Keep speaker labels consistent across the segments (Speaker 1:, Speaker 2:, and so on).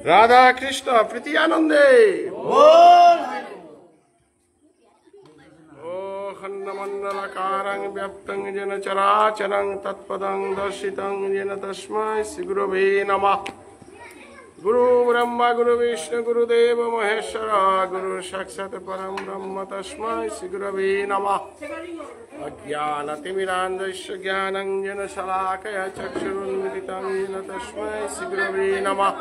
Speaker 1: রাধা কৃষ্ণ প্রীতি আনন্দে ও খণ্ডমণ্ডলকারং ব্যাপ্তং যেন চরাচরং তৎপদং দর্শিতং যেন তস্मै শ্রী গুরবে নমঃ। গুরু ব্রহ্মা গুরু বিষ্ণু গুরুদেব মহেশ্বর গুরু সাক্ষাৎ পরম ব্রহ্ম তস্मै শ্রী গুরবে নমঃ। অজ্ঞানতিমিরান্ধস্য জ্ঞানাঞ্জন শলাকয়া চক্ষুरुन्मिलितं येन तस्मै श्री गुरवे नमः।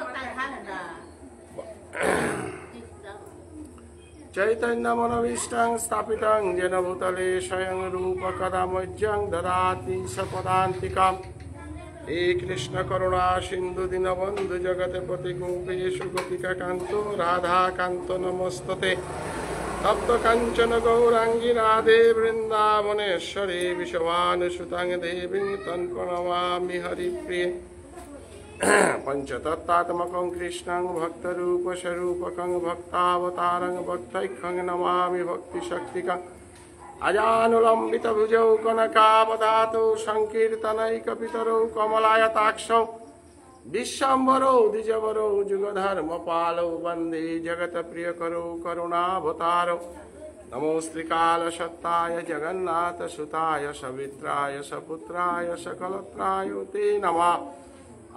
Speaker 1: चैतन्यमनोभीष्टं स्थापितं येन भूतले स्वयं रूप कदा मह्यं ददाति सपदान्तिकम्। हे कृष्ण करुणा सिन्धु दीनबन्धु जगत्पति गोपेषु गोपिकान्तो राधाकान्तो नमस्तते। तप्त काञ्चन गौराङ्गी राधे वृन्दावनेश्वरी विश्वानुसुतां देवीं तं प्रणमामि हरिप्रिये। पंचतत्त्वात्मकं कृष्णं भक्तरूपस्वरूपकं भक्तावतारं भक्तैकं नमामि भक्तिशक्तिकम्। अजानुलम्बितभुजौ कनकावदातौ संकीर्तनैकपितरौ कमलायताक्षौ विश्वम्भरौ द्विजवरौ जुगधर्मपालौ वन्दे जगत्प्रियकरौ करुणावतारौ। नमोऽस्त्रिकालसत्ताय जगन्नाथसुताय सवित्राय सपुत्राय सकलत्राय ते नमः।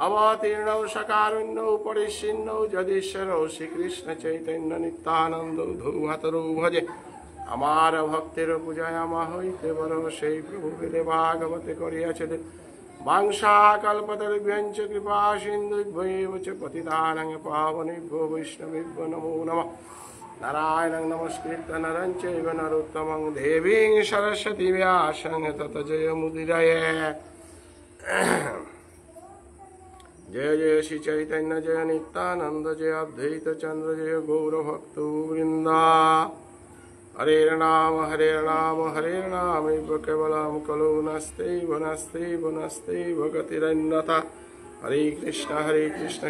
Speaker 1: अवतीर्णौ सकारुण्यौ परिच्छिन्नौ जगदीश्वरौ श्रीकृष्ण चैतन्य नित्यानन्दौ धूमतरौ भजे। আমার ভক্তের পূজায় আমা হইতে বড় সেই প্রভু পেলে ভাগবতে করিয়াছে বাংশা কল্পতরুভ্যঞ্চ কৃপা সিন্ধুভ্যৈব চ পতিতানাং পাবনেভ্যো বৈষ্ণবেভ্যো নমো নমঃ। নারায়ণং নমস্কৃত্য নরং চৈব নরোত্তমং দেবীং সরস্বতী ব্যাসং তত জয়মুদীরয়ে। জয় জয় শ্রী চৈতন্য জয় নিত্যানন্দ জয় অদ্বৈত চন্দ্র জয় গৌরভক্ত বৃন্দা। हरे राम हरे राम केवलम कलौ नस्तेव नस्तेव नस्तेव गतिरन्यथा। हरे कृष्ण कृष्ण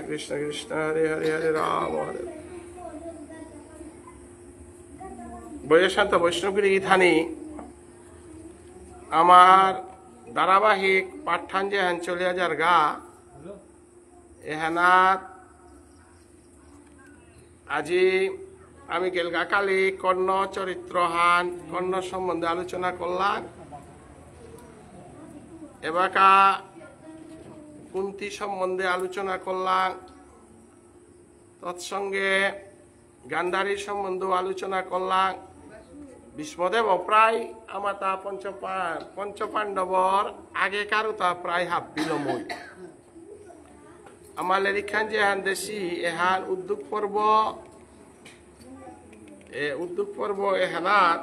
Speaker 1: कृष्ण हरे हरे हरे राम हरे। বৈশান্ত বৈষ্ণবগিরি থানি আমার ধারাবাহিক পাঠ্যান যে চলে যার গা এহানাত আজি আমি গেলগাকালি কর্ণ চরিত্রহান কর্ণ সম্বন্ধে আলোচনা করলাম। এবাকা কুন্তী সম্বন্ধে আলোচনা করলাম। তৎসঙ্গে গান্ধারীর সম্বন্ধেও আলোচনা করলাম। ভীষ্মদেব প্রায় আমার তা পঞ্চপাণ্ডবর আগেকারও তা প্রায় হাফ বিলময় আমার লেরিখান যে এহান দেশি এহান উদ্যোগ পর্ব এহানাত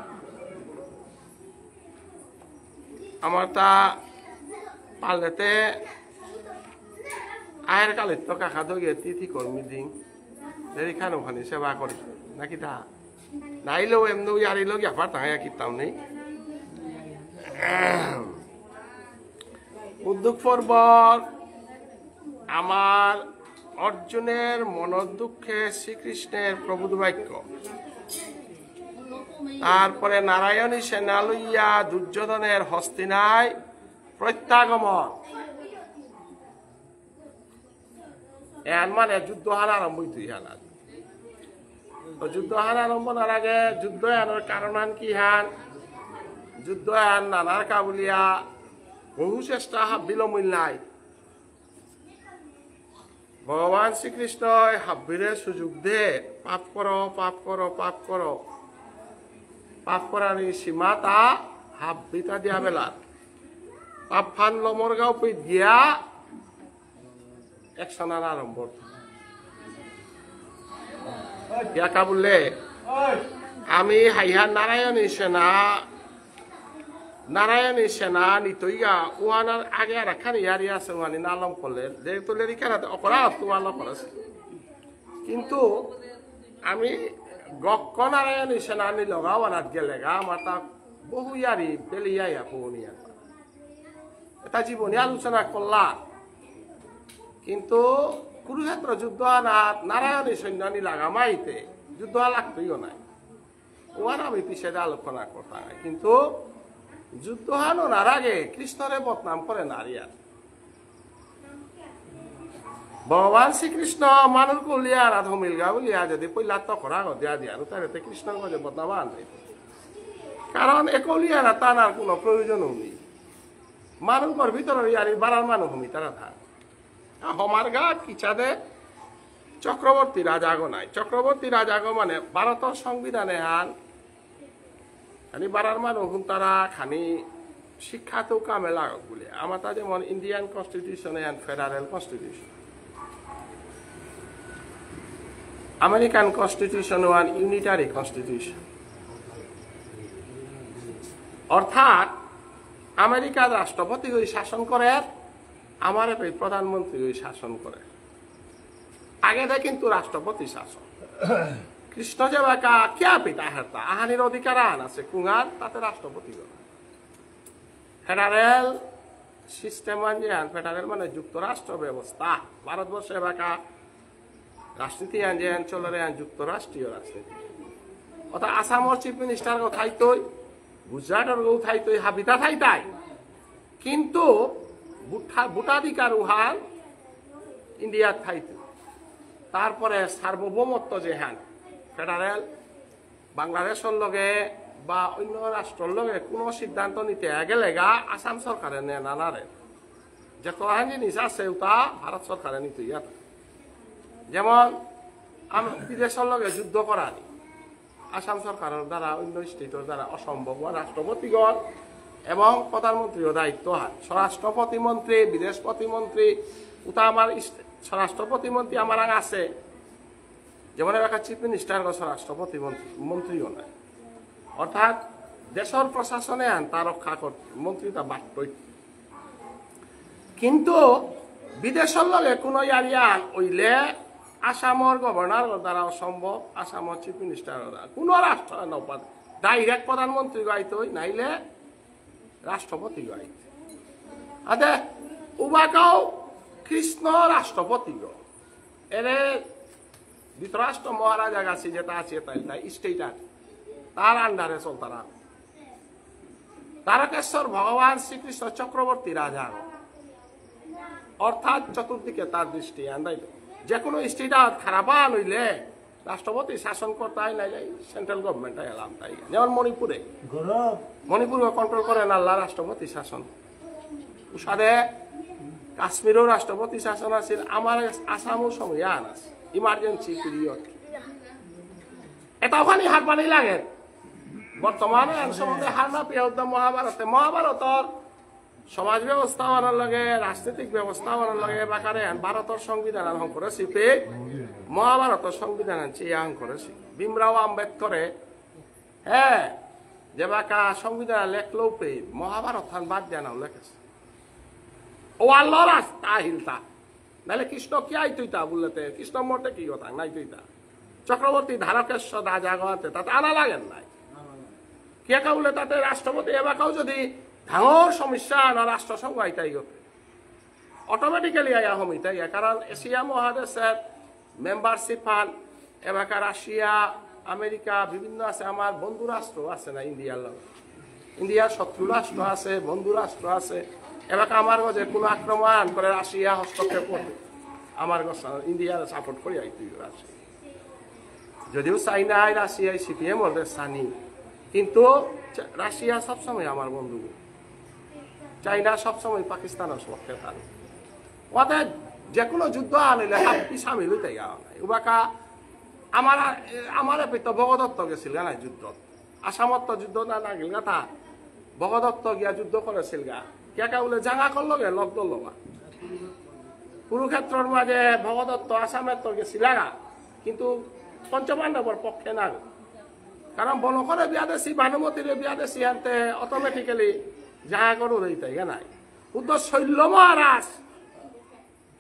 Speaker 1: আমার তা পালেতে আয়ের কালে তো কাকা দগিয়ে তিথি কর্মী দিন লেরিখান ওখানে সেবা করি নাকি তা নাইলেও এমনি আরিলেও গিয়া তাহাই কিতাম নেই। উদ্যোগ পর্ব আমার অর্জুনের মনোদুঃখে শ্রীকৃষ্ণের প্রবোধ বাক্য। তারপরে নারায়ণী সেনা লইয়া দুর্যোধনের হস্তিনায় প্রত্যাগমন। এর মানে যুদ্ধহান আরম্ভ হইতে হান যুদ্ধহান আরম্ভ নার আগে যুদ্ধ আনার কারণ হান কি হান যুদ্ধ আন নানার কাবুলিয়া বহু চেষ্টা বিলম্বিল নাই। ভগবান শ্রীকৃষ্ণ হাব্বিরে সুযোগ দে পাপ করো পাপ করো পাপ করো পাপ করার সীমা তা হাব্বিতা দিয়া বেলার পাপ ফান লমর গাঁও পই দিয়া একশনার আরম্ভ ইয়াকা বললে আমি হাইহা নারায়ণী সেনা নিতইগা ওয়ানার আগে আর খানি ইয়ারি আছে ওয়ানি নালম করলে যেহেতু লেরিখানা অপরাধ তোমার অপরাধ কিন্তু আমি গক্ক নারায়ণী সেনা আনি লগাও আনাত গেলে গা আমার তা বহু ইয়ারি বেলিয়া পৌনিয়া এটা জীবনী আলোচনা করলা। কিন্তু কুরুক্ষেত্র যুদ্ধ আনাত নারায়ণী সৈন্য আনি লাগামাইতে যুদ্ধ লাগতইও নাই ওয়ার আমি পিছিয়ে আলোচনা করতাম। কিন্তু যুদ্ধ হানোর আগে কৃষ্ণরে বদনাম করে নারী আর ভগবান শ্রীকৃষ্ণ মানুষ কলিয়া রাধ মিলগা বলিয়া যদি পইলা তকরা দিয়া দিয়া তাহলে কৃষ্ণ গজে বদনাবান কারণ একলিয়ারা তার কোনো প্রয়োজনও নেই মানুষের ভিতরে ইয়ারি বাড়ার মানুষ হমি তারা থাক হমার গা কিচাদে চক্রবর্তী রাজাগো নাই চক্রবর্তী রাজাগো মানে ভারতের সংবিধানে আন খানি বাড়ার মানুষ তারা খানি শিক্ষাতেও কামে লাগক বলে আমার তা যেমন Indian constitution and federal constitution American constitution one unitary constitution অর্থাৎ আমেরিকার রাষ্ট্রপতি ওই শাসন করে আমার প্রধানমন্ত্রী ওই শাসন করে আগে দেয় কিন্তু রাষ্ট্রপতি শাসন কৃষ্ণ যে বাকা কিয়া পিতা হেরতা আহানির অধিকার আন আছে কুঙার তাতে রাষ্ট্রপতি ফেডারেল সিস্টেম আনজেন ফেডারেল মানে যুক্তরাষ্ট্র ব্যবস্থা ভারতবর্ষে বাকা রাজনীতি আনজেন চলরে আন যুক্তরাষ্ট্রীয় রাজনীতি অর্থাৎ আসামর চিফ মিনিস্টার থাইতই গুজরাটের গৌ থাইতই হাবিতা থাইতাই কিন্তু ভোটাধিকার উহান ইন্ডিয়ার থাইত তারপরে সার্বভৌমত্ব যে হ্যান ফেডারেল বাংলাদেশের লগে বা অন্য রাষ্ট্রের লগে কোনো সিদ্ধান্ত নিতে গেলে গা আসাম সরকারে নে নানারে যে তোহান জিনিস আছে তা ভারত সরকারে নিতে ইয়াত যেমন বিদেশের লগে যুদ্ধ করানি আসাম সরকারের দ্বারা অন্য স্টেটের দ্বারা অসম্ভব রাষ্ট্রপতিগণ এবং প্রধানমন্ত্রীর দায়িত্ব হান স্বরাষ্ট্র প্রতিমন্ত্রী বিদেশ প্রতিমন্ত্রী ওটা আমার স্বরাষ্ট্র প্রতিমন্ত্রী আমার আছে যেমন একটা চিফ মিনিস্টার স্বরাষ্ট্র প্রতিমন্ত্রীও নাই অর্থাৎ দেশের প্রশাসনে আন তা রক্ষা করতে মন্ত্রী তা বাট্টই কিন্তু বিদেশের লগে কোনো ইয়ারিয়ান ওইলে আসামর গভর্নর দ্বারা অসম্ভব আসামর চিফ মিনিস্টার দ্বারা কোনো রাষ্ট্র ডাইরেক্ট প্রধানমন্ত্রী গাইতই নাইলে রাষ্ট্রপতি গাইত আদে উবাকাও কৃষ্ণ রাষ্ট্রপতি গো এরে ধৃতরাষ্ট্র মহারাজা গাছি যেটা আছে তাই স্টেট আছে তার আন্ডারে চলতারা তারকেশ্বর ভগবান শ্রীকৃষ্ণ চক্রবর্তী রাজা অর্থাৎ চতুর্দিকে তার দৃষ্টি আন্দাইল যে কোনো স্টেট খারাপ নইলে রাষ্ট্রপতি শাসন করতে নাইলে সেন্ট্রাল গভর্নমেন্ট এলাম তাই যেমন মণিপুরে কন্ট্রোল করেন আল্লাহ রাষ্ট্রপতি শাসন উষাদে কাশ্মীরও রাষ্ট্রপতি শাসন আছে আমার আসামও সময় আন আছে ইমার্জেন্সি পিরিয়ড এটা ওখানে হাত পানি লাগে বর্তমানে সম্বন্ধে হার না পেয়ে মহাভারতর সমাজ ব্যবস্থাপনার লগে রাজনৈতিক ব্যবস্থাপনার লগে বাকারে ভারতের সংবিধান আহ্বান করেছি পে মহাভারতের সংবিধান আনছি আহ্বান করেছি ভীমরাও আম্বেদকরে হ্যাঁ যে বাকা সংবিধান লেখলেও পে মহাভারত খান বাদ দেয় নাও লেখেছে ও আল্লাহ রাস্তা হিলতা নাহলে কৃষ্ণ কি আইতইতা বললেতে কৃষ্ণ মতে কি কথা নাই তুইতা চক্রবর্তী ধারকেশ্বর রাজা গতে তাতে আনা লাগেন নাই কে বলে তাতে রাষ্ট্রপতি এবাকাও যদি ডাঙর সমস্যা না রাষ্ট্রসংঘ আইতাই গতে অটোমেটিক্যালি আয়া হমিতাই কারণ এশিয়া মহাদেশের মেম্বারশিপ পান এবাকা রাশিয়া আমেরিকা বিভিন্ন আছে আমার বন্ধু রাষ্ট্র আছে না ইন্ডিয়ার লগে ইন্ডিয়ার শত্রু রাষ্ট্র আছে বন্ধু রাষ্ট্র আছে এবাকা আমার গজে কোনো আক্রমণ করে রাশিয়া হস্তক্ষেপ করবে আমার গছ ইন্ডিয়ার সাপোর্ট করি আইতুই রাশিয়া যদিও চাইনায় রাশিয়ায় সিপিএম ওদের সানি কিন্তু রাশিয়া সবসময় আমার বন্ধু চাইনা সবসময় পাকিস্তানের সপক্ষে থাকে ওদের যে কোনো যুদ্ধ আনিলে হাতি সামিল হইতে যাওয়া নাই উবাকা আমার পেত ভগদত্ত গেছিল না যুদ্ধ আসামত যুদ্ধ না গেল গা তা ভগদত্ত গিয়া যুদ্ধ করেছিল গা কে বলে জাঙা করলো গে লগ দল কুরুক্ষেত্রের মাঝে ভগদত্ত আসামের তো গেছিল গা কিন্তু পঞ্চপাণ্ডবর পক্ষে না কারণ বনকরে বিয়া দেশি ভানুমতির বিয়া দেশি আনতে অটোমেটিক্যালি জাঙা করু দিতাই নাই উদ্ধ শৈল্য মহারাজ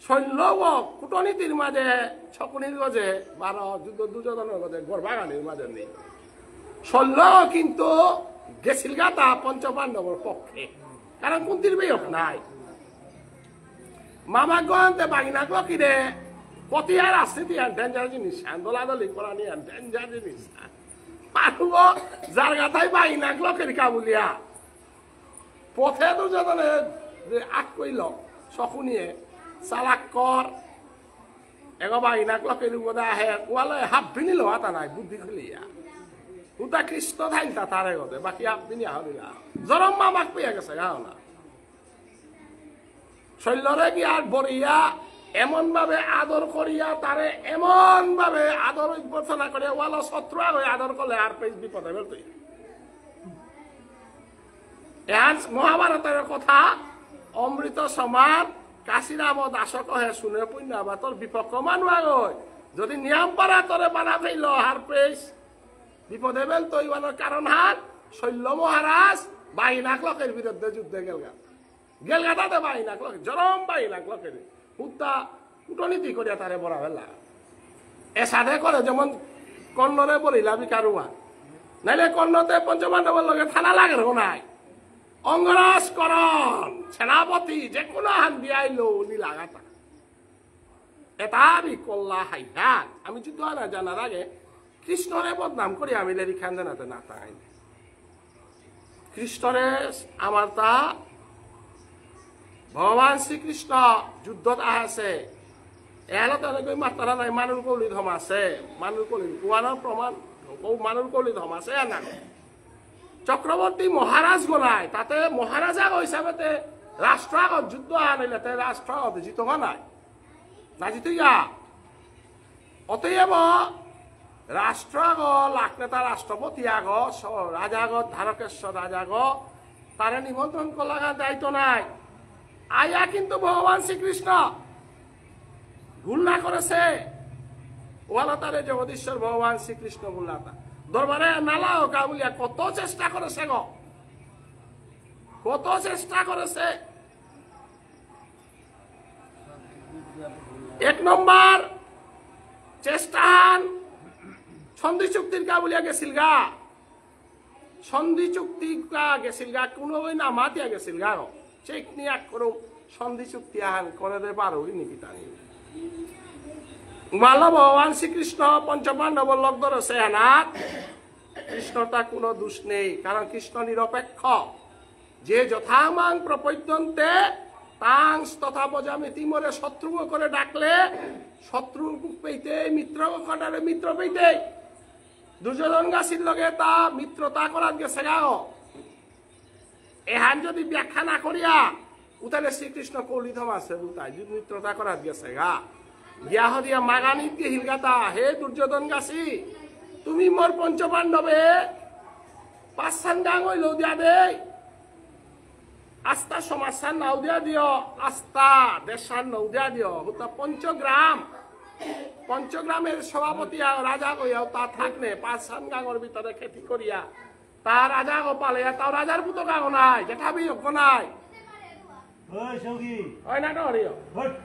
Speaker 1: শৈল্য কূটনীতির মাঝে শকুনির গজে 12 যুদ্ধ দুর্যোধনের গজে গর্ভাগানির মাঝে নেই শৈল্য কিন্তু গেছিল গা তা পঞ্চপাণ্ডবর পক্ষে কারণ কুন্তির বেয়ক নাই মামা গন্তে বাগিনা কিরে কতিয়া রাজনীতি ডেঞ্জার জিনিস দোলাদলি করা নিয়ে ডেঞ্জার জিনিস পারব যার গাথায় বাগিনা লোকের কাবুলিয়া পথে দুজনে আট কইল শকুনিয়ে চালাক কর এগো বাইনাক লকে রুগদা আহে ওয়ালে হাফ বিনি লোহাতা নাই বুদ্ধি খুলিয়া উতা কৃষ্ণ ধাইলতা তারে গদে বাকি হাফ বিনি হলিলা জরম মামাক পেয়ে গেছে গাও না শৈলরে কি আর বরিয়া এমন ভাবে আদর করিয়া তারে এমন ভাবে আদর অভ্যর্থনা করিয়া ওয়ালা শত্রু হয়ে আদর করলে আর পেজ বিপদে বেরোতে এহান মহাভারতের কথা অমৃত সমান কাশিরাম দাস কহে শুনে পুণ্য বা তোর বিপক্ষ মানুষ আগয় যদি নিয়ম পারা তোরে বানা ফেল হার পেজ বিপদে বেল তো ইবানোর কারণ হার শৈল্য মহারাজ বাইনাক লোকের বিরুদ্ধে যুদ্ধে গেলগাতাতে বাইনাক লোক জরম বাইনাক লোকের উত্তা কূটনীতি করিয়া তারে বড়া ফেলা এসাদে করে যেমন কর্ণরে বলিলা বিকারুয়া নাইলে কর্ণতে পঞ্চপাণ্ডবের লগে থানা লাগে নাই অঙ্গরাজকরণ সেনাপতি যে কোনো হান দিয়াইলো লাগাতা এটা আমি কল্লা হাইহান আমি যুদ্ধ না জানার আগে কৃষ্ণরে বদনাম করি আমি লেরি খান জানাতে না তাই কৃষ্ণরে আমার তা ভগবান শ্রীকৃষ্ণ যুদ্ধত আছে এহালে তেনেকৈ মাত্ৰা নাই মানুহ কলি ধম আছে মানুহ কলি কোৱানৰ প্ৰমাণ মানুহ কলি ধম আছে না চক্রবর্তী মহারাজ গনায় তাতে মহারাজা হিসাবে রাষ্ট্র আগত যুদ্ধ আনিলে রাষ্ট্র আগত জিত নাই না জিতইয়া অতএব রাষ্ট্র আগ লাখনেতা রাষ্ট্রপতি আগ রাজাগত ধারকেশ্বর রাজাগ তারে নিমন্ত্রণ করা দায়িত্ব নাই আয়া কিন্তু ভগবান শ্রীকৃষ্ণ ভুল না করেছে ওয়ালা তারে জগদীশ্বর ভগবান শ্রীকৃষ্ণ ভুল না দরবারে নালা ওকা বলিয়া কত চেষ্টা করেছে গো কত চেষ্টা করেছে এক নম্বর চেষ্টান সন্ধি চুক্তির কা বলিয়া গেছিল গা সন্ধি চুক্তি কা গেছিল গা কোনো না মাতিয়া গেছিল গা চেক নিয়া করো সন্ধি চুক্তি আহান করে দে পারো নাকি তাই মালা ভগবান শ্রীকৃষ্ণ পঞ্চপাণ্ডবর লগ ধরেছে এনাথ কৃষ্ণর তা কোনো দোষ নেই কারণ কৃষ্ণ নিরপেক্ষ যে যথামাং প্রপদ্যন্তে তাং তথা বজামিতি মরে শত্রু করে ডাকলে শত্রু পেইতে মিত্র কটারে মিত্র পেইতে দুর্যোধন গাছির লগে তা মিত্রতা করার গেছে গাও এহান যদি ব্যাখ্যা না করিয়া উতালে শ্রীকৃষ্ণ কৌলিধম আছে উতাই যদি মিত্রতা করার গেছে গা গিয়া হদিয়া মাগানিত কে হিলগাতা হে দুর্যোধন গাছি তুমি মোর পঞ্চপাণ্ডবে পাঁচখান ডাং হইল দিয়া দে আস্থা সমাজসান নাও দিয়া দিও আস্থা দেশান নাও দিয়া দিও হুতা পঞ্চগ্রামের সভাপতি রাজা কইয়াও তা থাকলে পাঁচখান গাঙর ভিতরে খেতি করিয়া তা রাজা গো পালে তাও রাজার পুতো গাঙ নাই জেঠাবি অজ্ঞ নাই না ডরিও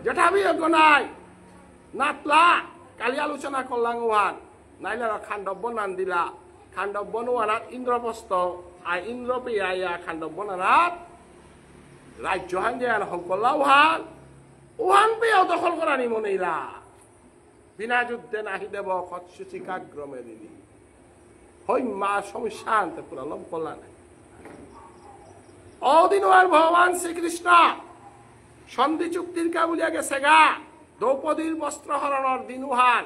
Speaker 1: জেঠাবি অজ্ঞ নাই নাতলা কালি আলোচনা করলাম ওয়ান নাইলে খান্ডব্য নান দিলা খান্ডব্য নোয়ানাত ইন্দ্রপ্রস্থ আর ইন্দ্র পেয়া খান্ডব্য নানাত রাজ্য হান যে হংকল্লা ওহান ওহান পেয়েও দখল করা নি মনেইলা বিনা যুদ্ধে নাহি দেব খৎসুচিকাগ্রমে দিলি হই মা সমস্যান্তে পুরা লম করলা নাই অদিন আর ভগবান শ্রীকৃষ্ণ সন্ধি চুক্তির কা বলিয়া গেছে গা দ্রৌপদীর বস্ত্র হরণর দিন উহান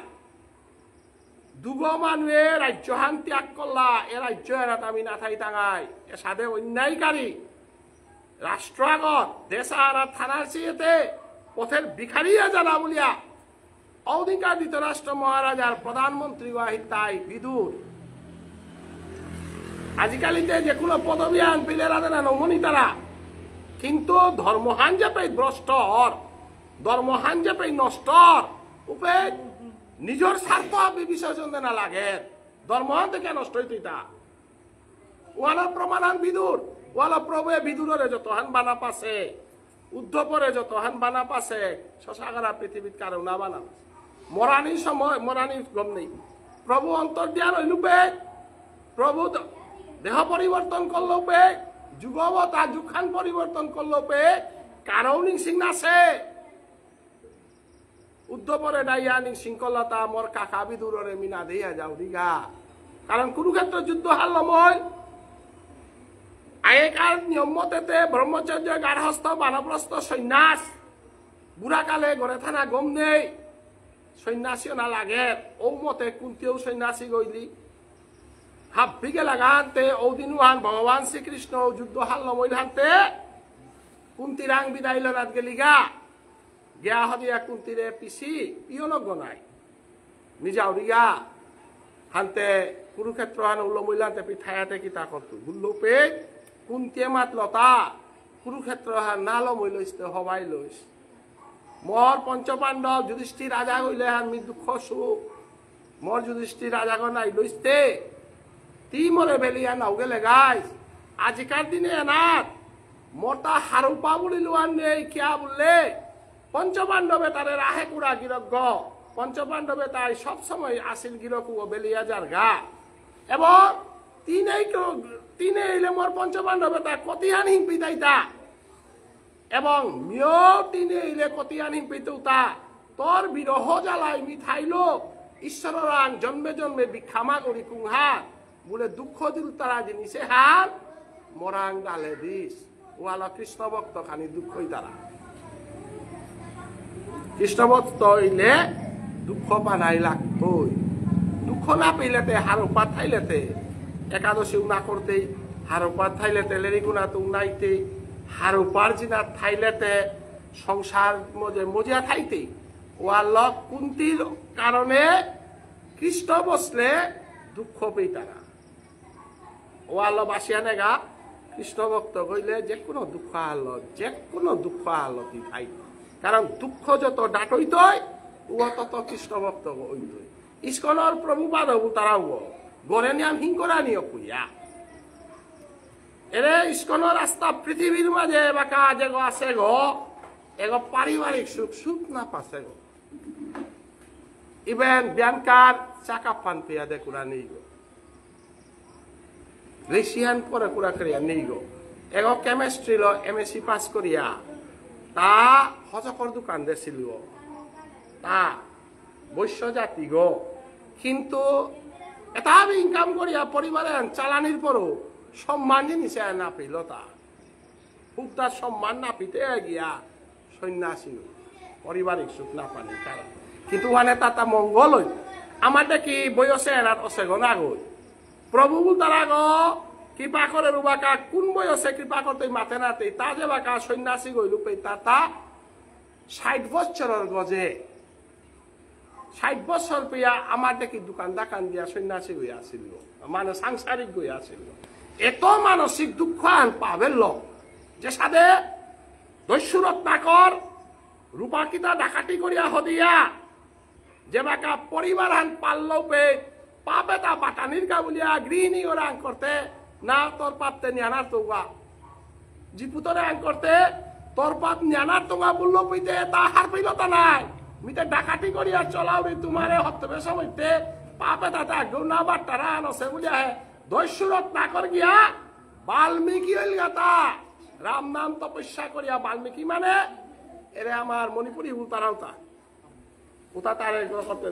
Speaker 1: দুগ মানুষে রাজ্যহান ত্যাগ করলা এ রাজ্য এরাত আমি না থাই টাঙাই এ সাধে অন্যায়কারী রাষ্ট্র আগত দেশ আর থানার চেয়েতে পথের ভিখারিয়া জানা বলিয়া অধিকার ধৃতরাষ্ট্র মহারাজার প্রধানমন্ত্রী ওয়াহিদ তাই বিদুর আজিকালিতে যে কোনো পদবী আন পিলেরা দেনা নমনি তারা কিন্তু ধর্মহান যে পাই ভ্রষ্ট ধর্মহান যে পাই নষ্ট উপে নিজের স্বার্থ বিসর্জন দেনা লাগে ধর্মহান থেকে নষ্ট হইতে তা ওয়ালার প্রমাণান বিদুর ওয়ালা প্রভু বিদুরের যত হান বানা পাছে উদ্ধপরে যত হান বানা পাছে শশাগারা পৃথিবীর কারণ না বানা মরানির সময় মরানির গম নেই প্রভু অন্তর দিয়ার হইলুপে প্রভু দেহ পরিবর্তন করলো পে যুগবতা যুখান পরিবর্তন করলো পে কারণ সিং আছে উদ্ধপরে ডাইয়া নিং করলতা মোর কাকা বিদুরে মিনা দিয়া যাও দিঘা কারণ কুরুক্ষেত্র যুদ্ধ হারলাম আগেকার নিয়ম মতেতে ব্রহ্মচর্য গার্হস্থ বানপ্রস্থ সন্ন্যাস বুড়াকালে ঘরে থানা গম নেই সন্ন্যাসীও না লাগে ও মতে কুন্তিও সন্ন্যাসী গইলি হাব্বিকে লাগানতে ও দিন ভগবান শ্রীকৃষ্ণ যুদ্ধ হাল নমইল হানতে কুন্তি রাং বিদাইল রাত গেলিগা গিয়া হদিয়া কুন্তিরে পিসি পিয়নক গনাই নিজাউরিয়া হানতে কুরুক্ষেত্র হান উলমইলান্তে পিঠায়াতে কিতা করতো গুল্লোপে কুন্তিয়ে মাত লতা কুরুক্ষেত্র হান নালমই লইতে হবাই লইস মর পঞ্চপাণ্ডব যুধিষ্ঠির রাজা হইলে হান মি দুঃখ সুখ মর যুধিষ্ঠির রাজা গনাই লইতে তি মরে বেলিয়া নাও গেলে গাইস আজিকার দিনে এনার মোটা হারুপা বলি লোয়ান নেই কিয়া বললে পঞ্চপাণ্ডবে তারে রাহে কুড়া গিরজ্ঞ পঞ্চপাণ্ডবে তাই সবসময় আসিল গিরকু বেলিয়া যার গা এবং তিনে এলে মোর পঞ্চপাণ্ডবে তা কতিহান হিম্পি দাইতা এবং মিও তিনে এলে কতিহান হিম্পি তা তোর বিরহ জ্বালাই মিঠাইল ঈশ্বরাং জন্মে জন্মে ভিক্ষামা করি কুংহার বলে দুঃখ দিল তারা জিনিসে হার মরাং ডালে দিস ওয়ালা কৃষ্ণ ভক্ত খানি দুঃখই তারা কৃষ্ণ ভক্ত হইলে দুঃখ বানাই লাগতই দুঃখ না পেলেতে হারোপাত থাইলেতে একাদশী উনা করতে হারোপাত থাইলেতে লেরিগুনা তো উনাইতে হারোপার জিনা থাইলেতে সংসার মজে মজিয়া থাইতে ওয়াল কুন্তির কারণে কৃষ্ণ বসলে দুঃখ পেই তারা ওয়াল বাসিয়া নেগা কৃষ্ণ ভক্ত কইলে যে কোনো দুঃখ আলো ভাই কারণ দুঃখ যত ডাটইত ও তত কৃষ্ণ ভক্ত হইত ইস্কনের প্রভুপাদ তারাও গড়ে নিয়াম হিংকরা নিয়ে কুইয়া এরে ইস্কনের রাস্তা পৃথিবীর মাঝে বাকা যেগো আছে গো এগো পারিবারিক সুখ না পাছে গো ইভেন ব্যাংকার চাকা পান পেয়া দে কুড়া নেই গো রেশিয়ান পরে কুড়া করিয়া নেই গো এগো কেমিস্ট্রি ল এমএসসি পাস করিয়া তা হজকর দোকান দিছিল তা বৈশ্য জাতি গো কিন্তু এটা ইনকাম করিয়া পরিবারে চালানির পরও সম্মান জিনিস না পেল তা খুবটার সম্মান না পিতে গিয়া সন্ন্যাসী পারিবারিক সুখ না পানি কারণ কিন্তু ওখানে তাতা মঙ্গল হই আমার দেখি বয়সে এনার অসে গনা গই প্রভু তারা গ কৃপা করে রুবাকা কোন বয়সে কৃপা করতে মাতে নাতে তা যে বাকা সন্ন্যাসী গইলু পে তা 60 বছরের গজে 60 বছর পেয়া আমার দেখি দোকান দিয়া সন্ন্যাসী গই আসিল মানে সাংসারিক গই আসিল এত মানসিক দুঃখ আন পাবেল যে সাদে দস্যুরত নাকর রূপাকিতা ডাকাতি করিয়া হদিয়া যে বাকা পরিবার হান পাল্লও পে পাপে তা বাটানির গা বলিয়া গৃহিণী ওরা আং করতে না তোর পাপতে নিয়ানার তোগা জিপুতরে আং করতে তোর পাপ নিয়ানার তোগা বললো পইতে তা হার পেল তা নাই মিতে ডাকাতি করিয়া চলাও রে তোমারে হত্যবে সময়তে পাপে তা আগেও না বাট্টারা আনছে বলিয়া হে দস্যুরত নাকর গিয়া বাল্মীকি হইল গাতা রাম নাম তপস্যা করিয়া বাল্মীকি মানে এরে আমার মণিপুরি উতারাও তা উতা তার করতে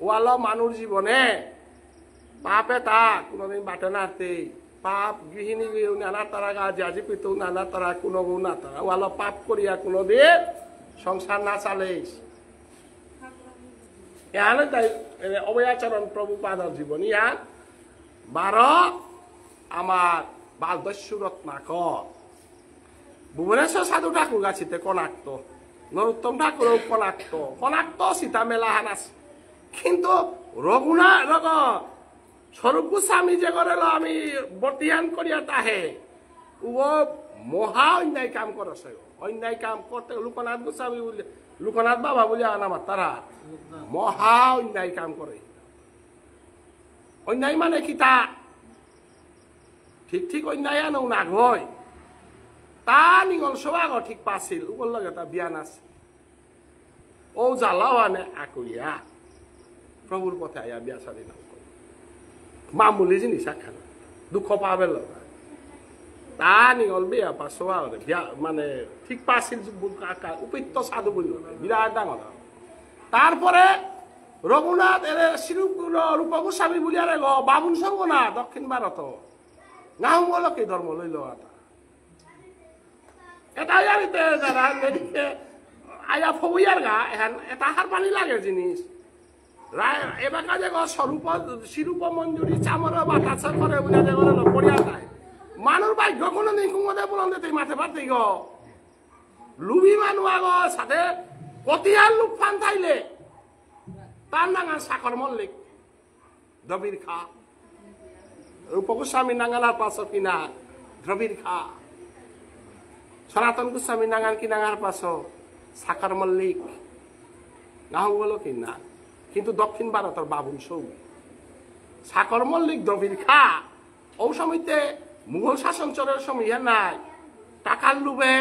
Speaker 1: ওয়াল মানুষ জীবনে পাপে তা কোনদিন বাটে নাতে পাপ গৃহিণী নানা তারা গা জাজি পিতু নানা তারা কোনো গৌ না তারা ওয়াল পাপ করিয়া কোনদিন সংসার না চালেইস ইয়ান তাই অবয়াচরণ প্রভুপাদর জীবন ইয়ান 12 আমার বালদস্যু রত্নাকর ভুবনেশ্বর সাধু ঠাকুর গাছিতে কনাক্ত নরোত্তম ঠাকুর কনাক্ত সীতা মেলাহান আছে কিন্তু রঘুনাথ স্বরূপ গোস্বামী যে করে আমি বর্তিয়ান করিয়া তাহে ও মহা অন্যায় কাম করছে অন্যায় কাম করতে লোকনাথ গোস্বামী বলে লোকনাথ বাবা বলে আমার তারা মহা অন্যায় কাম করে অন্যায় মানে কি তা ঠিক অন্যায় আনো নাগ হয় তা নিগল সবাগ ঠিক পাছিল ওর লগে তা বিয়ান আছে ও জ্বালাও আনে আকইয়া প্রভুর পথে আয়া বিয়া সারি না মামুলি জিনিস একখানা দুঃখ পাবে তা নিগল বিয়া পাশোয়া বিয়া মানে ঠিক পাছিল উপৃত্ত সাধু বলল বিরাট ডাঙর তারপরে রঘুনাথ এর রূপ গোস্বামী বলিয়া রে বামুন সঙ্গ না দক্ষিণ ভারত নাহমলকে ধর্ম লইল এটা এটাই যারা আয়া ফবইয়ার গা এখন এটা হার পানি লাগে জিনিস এবার কাজে স্বরূপ শিরূপ মঞ্জুরি চামর বাতাসা করে বুঝা যে পড়িয়া যায় মানুষ ভাগ্য কোনো দিন কুমদে বলন তুই মাঠে পারতে গ লুবি মানুষ আগ সাথে কতিয়ার লুক ফান থাইলে তার নাঙ্গান সাকর মল্লিক দ্রবিড় খা রূপগোস্বামী নাঙ্গানার পাশ কিনা দ্রবিড় খা সনাতন গোস্বামী নাঙ্গান কি নাঙ্গার পাশ সাকর মল্লিক নাহং বলো কিনা কিন্তু দক্ষিণ ভারতের বাবুল সৌ সাকর মল্লিক দ্রবিড় খা ও সময়তে মুঘল শাসন চলের সময় নাই টাকার লুবে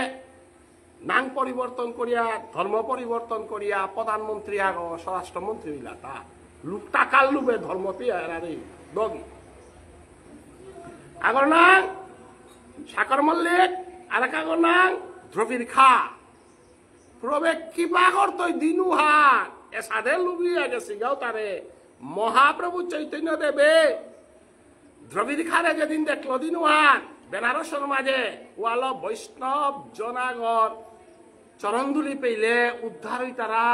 Speaker 1: নাং পরিবর্তন করিয়া ধর্ম পরিবর্তন করিয়া প্রধানমন্ত্রী আগ স্বরাষ্ট্রমন্ত্রী হইলা তা টাকার লুবে ধর্ম পেয়ে দগি আগর নাং সাকর মল্লিক আর এক আগর নাং দ্রবিড় খা প্রবে কিবা করতই দিনু হাত এসাদে লুবিয়া গেছি গাও তারে মহাপ্রভু চৈতন্য দেবে দ্রবিড় খারে যেদিন দেখলো দিনু হাত বেনারসের মাঝে ওয়াল বৈষ্ণব জনাগর চরণধুলি পেইলে উদ্ধার হই তারা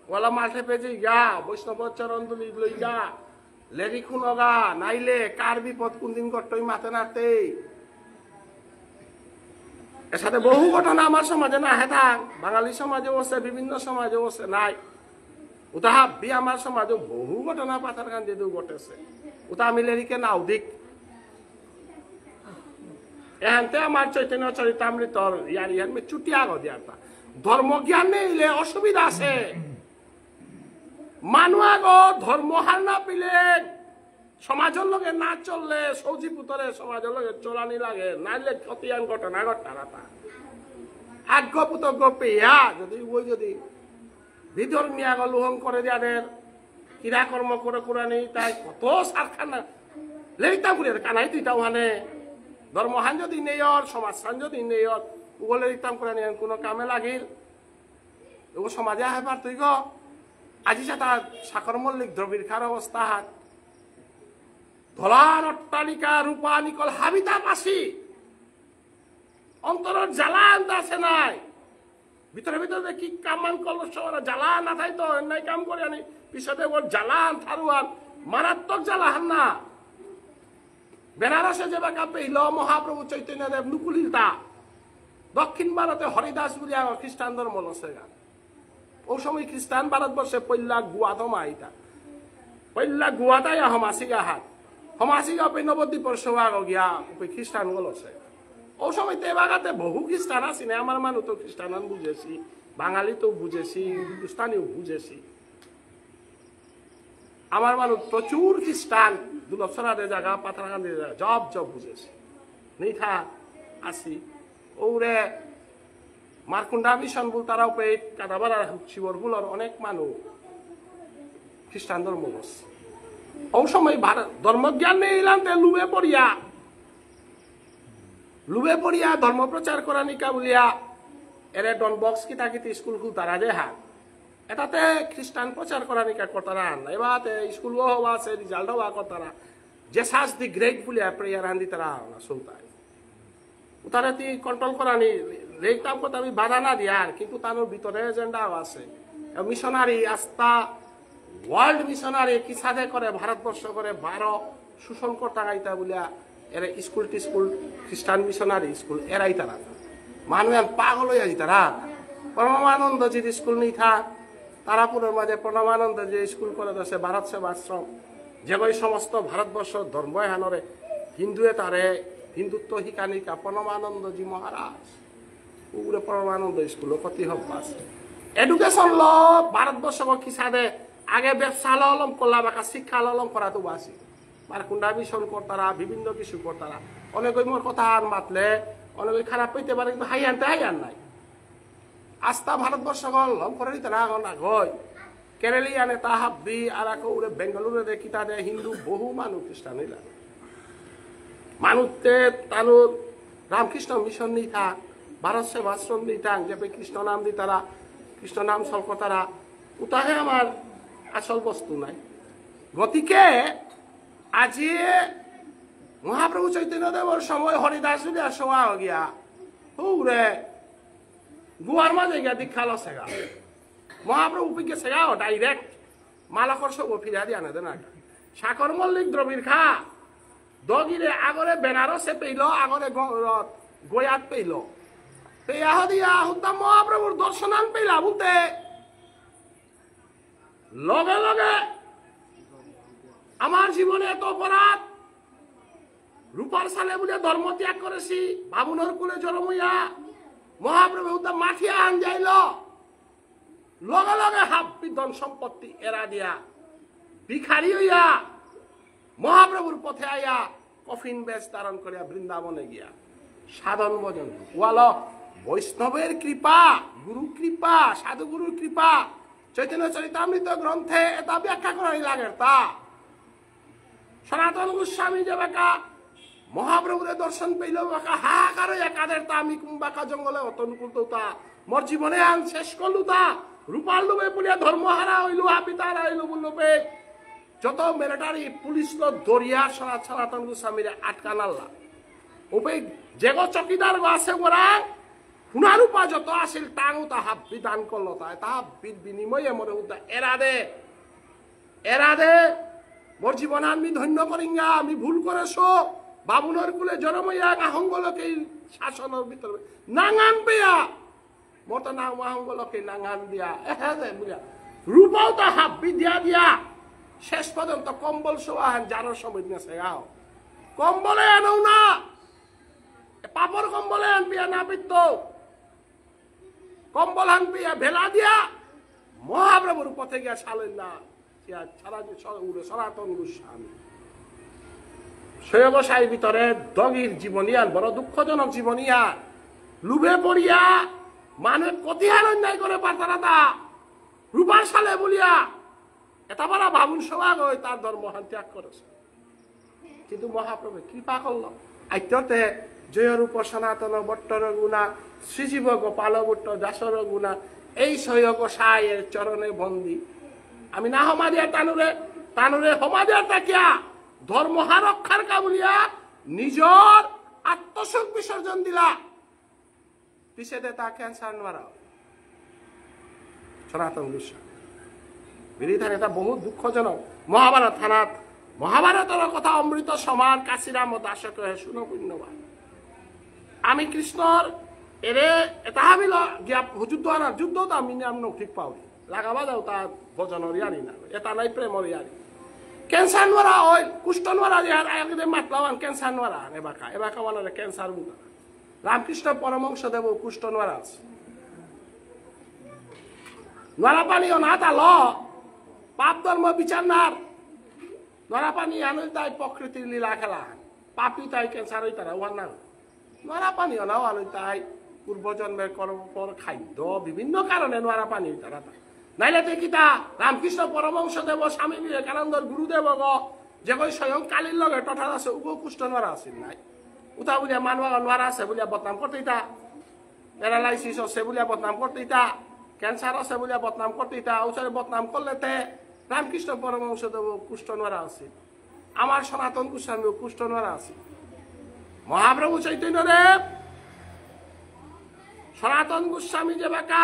Speaker 1: ওয়ালা মাঠে পেজে গা বৈষ্ণব চরণধুলি লই গা লেরি খুনগা নাইলে কার বিপদ কোন দিন করতই মাথে নাতে এর সাথে বহু ঘটনা আমার সমাজে না হেতাং বাঙালি সমাজেও আছে বিভিন্ন সমাজেও আছে নাই উতাহা বি আমার সমাজে বহু ঘটনা পাথার গান যেহেতু ঘটেছে উতা আমি লেরিকে নাও দিক এহান্তে আমার চৈতন্য চরিতামৃতর ইয়ার ইয়ার মে চুটিয়া গো দিয়াতা ধর্ম জ্ঞান নেইলে অসুবিধা আছে মানুয়া গো ধর্ম হার না পিলে সমাজের লগে না চললে সৌজি পুতরে সমাজের লগে চলানি লাগে নাইলে ক্ষতিয়ান ঘটনা ঘটারাতা আজ্ঞ পুতজ্ঞ পেয়া যদি ওই যদি বিধর্মীয়া লোহন করে দেয়াদের ক্রীড়াকর্ম করে কোরআনি তাই কত সারখানা লেইতাম করে কানাই তুইটাও হানে ধর্মহান যদি নেয়র সমাজখান যদি নেয়র ওগুলো লেইতাম করে নিয়ে কোনো কামে লাগিল ও সমাজে আহেবার তুই গ আজি সেটা সাকর মল্লিক দ্রবিড় খার অবস্থা হাত ধলার অট্টালিকা রূপা নিকল হাবিতা পাশি অন্তরের জ্বালা আছে নাই ভিতরে ভিতরে কি কামান করলো জ্বালা না থাই তো নাই কাম করে আনি পিছতে ওর জ্বালান থারুয়ান মারাত্মক জ্বালাহান না বেনারসে যে বাকা পেইল মহাপ্রভু চৈতন্য দেব নুকুলিতা দক্ষিণ ভারতে হরিদাস বলিয়া খ্রিস্টান ধর্ম লসে গা ও সময় খ্রিস্টান ভারতবর্ষে পল্লা গুয়া দমা আইতা পল্লা গুয়াটাই হমাসিগা হাত হমাসিগা পে নবদ্বীপর সোয়া গিয়া খ্রিস্টান গলছে ও সময় তে বাগাতে বহু খ্রিস্টান আসিনে আমার মানুষ তো খ্রিস্টান বুঝেছি বাঙালি তো বুঝেছি হিন্দুস্তানিও বুঝেছি আমার মানুষ প্রচুর খ্রিস্টান দুলসরাদের জায়গা পাথারকান্দির জায়গা জব জব বুঝেছি নিথা আসি ওরে মারকুন্ডা মিশন বল তারাও পে কাদাবাড়া শিবর বুলর অনেক মানুষ খ্রিস্টান ধর্ম বসছে ও সময় ধর্মজ্ঞান নেই লুবে পড়িয়া ধর্ম প্রচার করা নিকা বলিয়া এরে ডন বক্স কিতা কিতি স্কুল খুল তারা যে হাত এটাতে খ্রিস্টান প্রচার করা নিকা করতারা এবার স্কুল হওয়া আছে রিজাল্ট হওয়া করতারা যে সাজ দি গ্রেট বলিয়া প্রেয়ার হান্দি তারা চলতাই তারা তুই কন্ট্রোল করা নি রেখতাম কথা আমি বাধা না দিয়ার কিন্তু তার ভিতরে এজেন্ডাও আছে মিশনারি আস্থা ওয়ার্ল্ড মিশনারি কি সাধে করে ভারতবর্ষ করে 12 শোষণ করতা গাইতা বলিয়া এরা স্কুল টিস্কুল খ্রিস্টান মিশনারি স্কুল এরাই তারা মানুষ পাগল হয়ে যাই তারা পরমানন্দ যে স্কুল নেই থা তারাপুরের মাঝে পরমানন্দ যে স্কুল করে দেশে ভারত সেবাশ্রম যে ওই সমস্ত ভারতবর্ষ ধর্ম হানরে হিন্দুয়ে তারে হিন্দুত্ব শিকানিকা পরমানন্দজি মহারাজ পুরে পরমানন্দ স্কুল কতি হবাস এডুকেশন ল ভারতবর্ষ কি সাধে আগে ব্যবসা ললম করলা বাকা শিক্ষা ললম করা তো বাসি মারকুন্ডা মিশন করতারা বিভিন্ন কিছু করতারা অনেক মোর কথা আর মাতলে অনেক খারাপ পেতে পারে কিন্তু হাইয়ান নাই আস্থা ভারতবর্ষ লম করে তারা না গয় কেরালিয়ানে তা হাব্বি আর ওরে বেঙ্গালুরে দে কিতা দে হিন্দু বহু মানুষ খ্রিস্টান হইলা মানুষতে তানুর রামকৃষ্ণ মিশন নি থাক ভারত সেবাশ্রম নি থাক যে কৃষ্ণ নাম দি তারা কৃষ্ণ নাম সল্প তারা উতাহে আমার আসল বস্তু নাই গতিকে আজি মহাপ্রভু চৈতন্য দেবর সময় হরিদাস যদি সোয়া গিয়া হুরে গুয়ার মাঝে গিয়া দীক্ষা লো সেগা মহাপ্রভু পিকে সেগাও ডাইরেক্ট মালাকর সব ফিরা দিয়া না দেন সাকর মল্লিক দ্রবীর খা দগিরে আগরে বেনারসে পেইল আগরে গোয়াত পেইল পেয়া দিয়া হুদ্দা মহাপ্রভুর দর্শনান পেইলা বলতে লগে লগে আমার জীবনে এত অপরাধ রূপার সালে বলে ধর্ম ত্যাগ করেছি বাবুনর কুলে জন্মইয়া মহাপ্রভু হুদ্দা মাঠিয়া আন যাইল লগে লগে হাব্বি ধন সম্পত্তি এরা দিয়া ভিখারি হইয়া মহাপ্রভুর পথে আইয়া কফিন বেশ ধারণ করিয়া বৃন্দাবনে গিয়া সাধন ভজন ওয়াল বৈষ্ণবের কৃপা গুরু কৃপা সাধু গুরুর কৃপা চৈতন্য চরিতামৃত গ্রন্থে এটা ব্যাখ্যা করাই লাগে তা সনাতন গোস্বামী যে বাঁকা মহাপ্রভুরে দর্শন পেইল বাঁকা হাহাকার একাদের তা আমি কুম্বাকা জঙ্গলে অতনুকূল তা মোর জীবনে আন শেষ করলু তা রূপাল লোভে পুলিয়া ধর্মহারা হইলু হাপিতারা হইলু বলবে যত মিলিটারি পুলিশ লো দরিয়া সনাতন গোস্বামীরে আটকা নাল্লা ওপে যেগো চকিদার গো আছে গোরা হুনারূপা যত আসিল টাঙু তাহা বিধান করলো তাহা বিনিময়ে মনে উদ্দা এরা দে মোর জীবন আমি ধন্য করিঙ্গা আমি ভুল করেছো বাবুনর কুলে জনমইয়া আহঙ্গলকে শাসনের ভিতরে নাঙান পেয়া মোর তো নাম আহঙ্গলকে নাঙান দিয়া বুঝা রূপাও তো হাব্বি দিয়া শেষ পর্যন্ত কম্বল সোয়াহান জানোর সময় নেছে গাও কম্বলে আনো না পাপড় কম্বলে আনপিয়া না পিত্ত কম্বল আনপিয়া ভেলা দিয়া মহাপ্রভুর পথে গিয়া সালেন না সনাতন গোস্বামী সৈবসায়ীর ভিতরে দগির জীবনিয়ান বড় দুঃখজনক জীবনিয়ান লুভে পড়িয়া মানে কতিহার অন্যায় করে পারতারা রূপার সালে বলিয়া এটা বলা ভাবুন সবাগ হয়ে তার ধর্মহান ত্যাগ করেছে কিন্তু মহাপ্রভু কৃপা করল আইত্যতে জয়রূপ সনাতন বট্টর গুণা শ্রীজীব গোপাল ভট্ট দাসর গুণা এই সৈয়গ সায়ের চরণে বন্দী আমি না হমা দিয়া টানুরে হমা দিয়া তাকিয়া ধর্মহা রক্ষার কাবুলিয়া নিজর আত্মসুখ বিসর্জন দিলা পিছে দে তা ক্যান্সার নোয়ারা সনাতন গোস্বামী বিরিধান এটা বহুত দুঃখজনক মহাভারত থানাত মহাভারতের কথা অমৃত সমান কাশিরাম ও দাসক শুনো পুণ্যবান আমি কৃষ্ণর এরে এটা ভাবিল গিয়া যুদ্ধ আনার যুদ্ধ তো আমি নাম ঠিক পাওনি লাগাবা যাও তার ভজনের ইয়ারি না এটা নাই প্রেমর ইয়ারি ক্যান্সার নোয়ারা ওই কুষ্ঠ নোয়ারা একদিন মাতলাম ক্যান্সার নোয়ারা এবাকা ওয়ানারে ক্যান্সার বুঝা রামকৃষ্ণ পরমংশ দেব কুষ্ঠ নোয়ারা আছে নোয়ারা পানিও না তাল পাপ ধর্ম বিচার নার নোয়ারা পানি আনো তাই প্রকৃতির লীলা খেলা পাপি তাই ক্যান্সার হই তারা ওয়ার না নোয়ারা পানিও নাও আনো তাই পূর্বজন্মের কর্মপর খাদ্য বিভিন্ন কারণে নোয়ারা পানি হই তারা নাইলে দেখিতা রামকৃষ্ণ পরমংশ দেব স্বামী বিবেকানন্দর গুরুদেব গ যে কই স্বয়ং কালীর লগে টঠার আছে উগো কুষ্ঠ নোয়ারা আছিল নাই উতা বুঝিয়া মানুষ নোয়ারা আছে বলিয়া বদনাম করতে ইতা প্যারালাইসিস আছে বলিয়া বদনাম করতে ইতা ক্যান্সার আছে বলিয়া বদনাম করতে ইতা ওসরে বদনাম করলে তে রামকৃষ্ণ পরমংশ দেব কুষ্ঠ নোয়ারা আছে আমার সনাতন গোস্বামী কুষ্ঠ নোয়ারা আছে মহাপ্রভু চৈতন্য দেব সনাতন গোস্বামী যে বাঁকা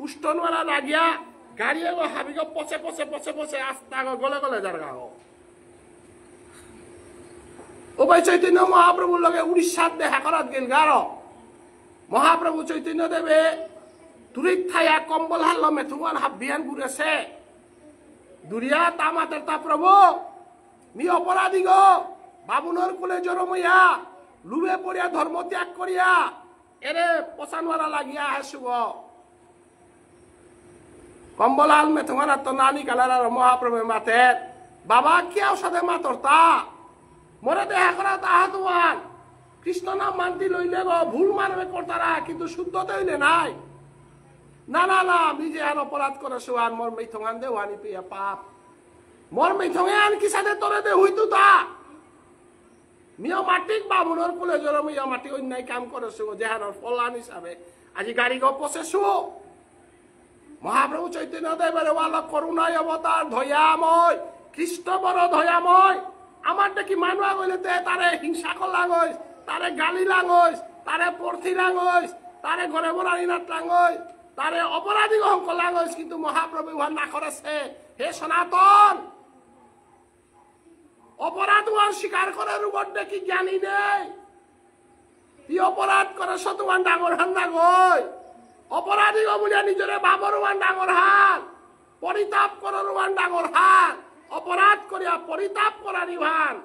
Speaker 1: কুষ্ঠ নোয়ারা লাগিয়া গাড়ি এগো হাবি গো পচে পচে পচে পচে আস্তা গো গলে গলে জারগা গো ও ভাই চৈতন্য মহাপ্রভুর লগে উড়িষ্যার দেখা করাত গেল গার মহাপ্রভু চৈতন্য দেবে তুরিত থাইয়া কম্বল হারল মেথুয়ান হাবিয়ান ঘুরেছে দুরিয়া তামাতের তা প্রভু মি অপরাধী গো বাবুনর কুলে জরমইয়া লুবে পড়িয়া ধর্ম ত্যাগ করিয়া এরে পচানোয়ারা লাগিয়া হেসু গো কম্বল হাল মেথুয়ান তো নানি কালার আর মহাপ্রভু মাতে বাবা কি ঔষধে মাতর তা মরে দেখা করা তাহা তোমার কৃষ্ণ নাম মানতি লইলে গো ভুল মানবে করতারা কিন্তু শুদ্ধতে হইলে নাই না না না আমি যে আর অপরাধ করেছো আর মোর মেথঙ্গান দে ওয়ানি পেয়া পাপ মোর মেথঙ্গে আন কি সাথে তোরে দে হইতো তা মিয়া মাটিক বাবুনর কুলে জরম মিয়া মাটি অন্যায় কাম করেছো যেহানোর ফলান হিসাবে আজি গাড়ি গো পচেছো মহাপ্রভু চৈতন্য দেবের ওয়ালা করুণায় অবতার দয়াময় কৃষ্ণ বড় দয়াময় আমার দেখি মানুয়া গইলে তারে হিংসা করলা গইস তারে গালি লাগইস তারে পড়থি লাগইস তারে ঘরে বলানি না টাঙ্গই তারে অপরাধী গ্রহণ করলাম কিন্তু মহাপ্রভু উহার না করেছে হে সনাতন অপরাধ উহার স্বীকার করে রূপে কি জ্ঞানী নেই কি অপরাধ করে তোমার ডাঙর হান না গই অপরাধী বলিয়া নিজরে বাবর ওয়ান ডাঙর হান পরিতাপ করার ওয়ান ডাঙর হান অপরাধ করিয়া পরিতাপ করার ইহান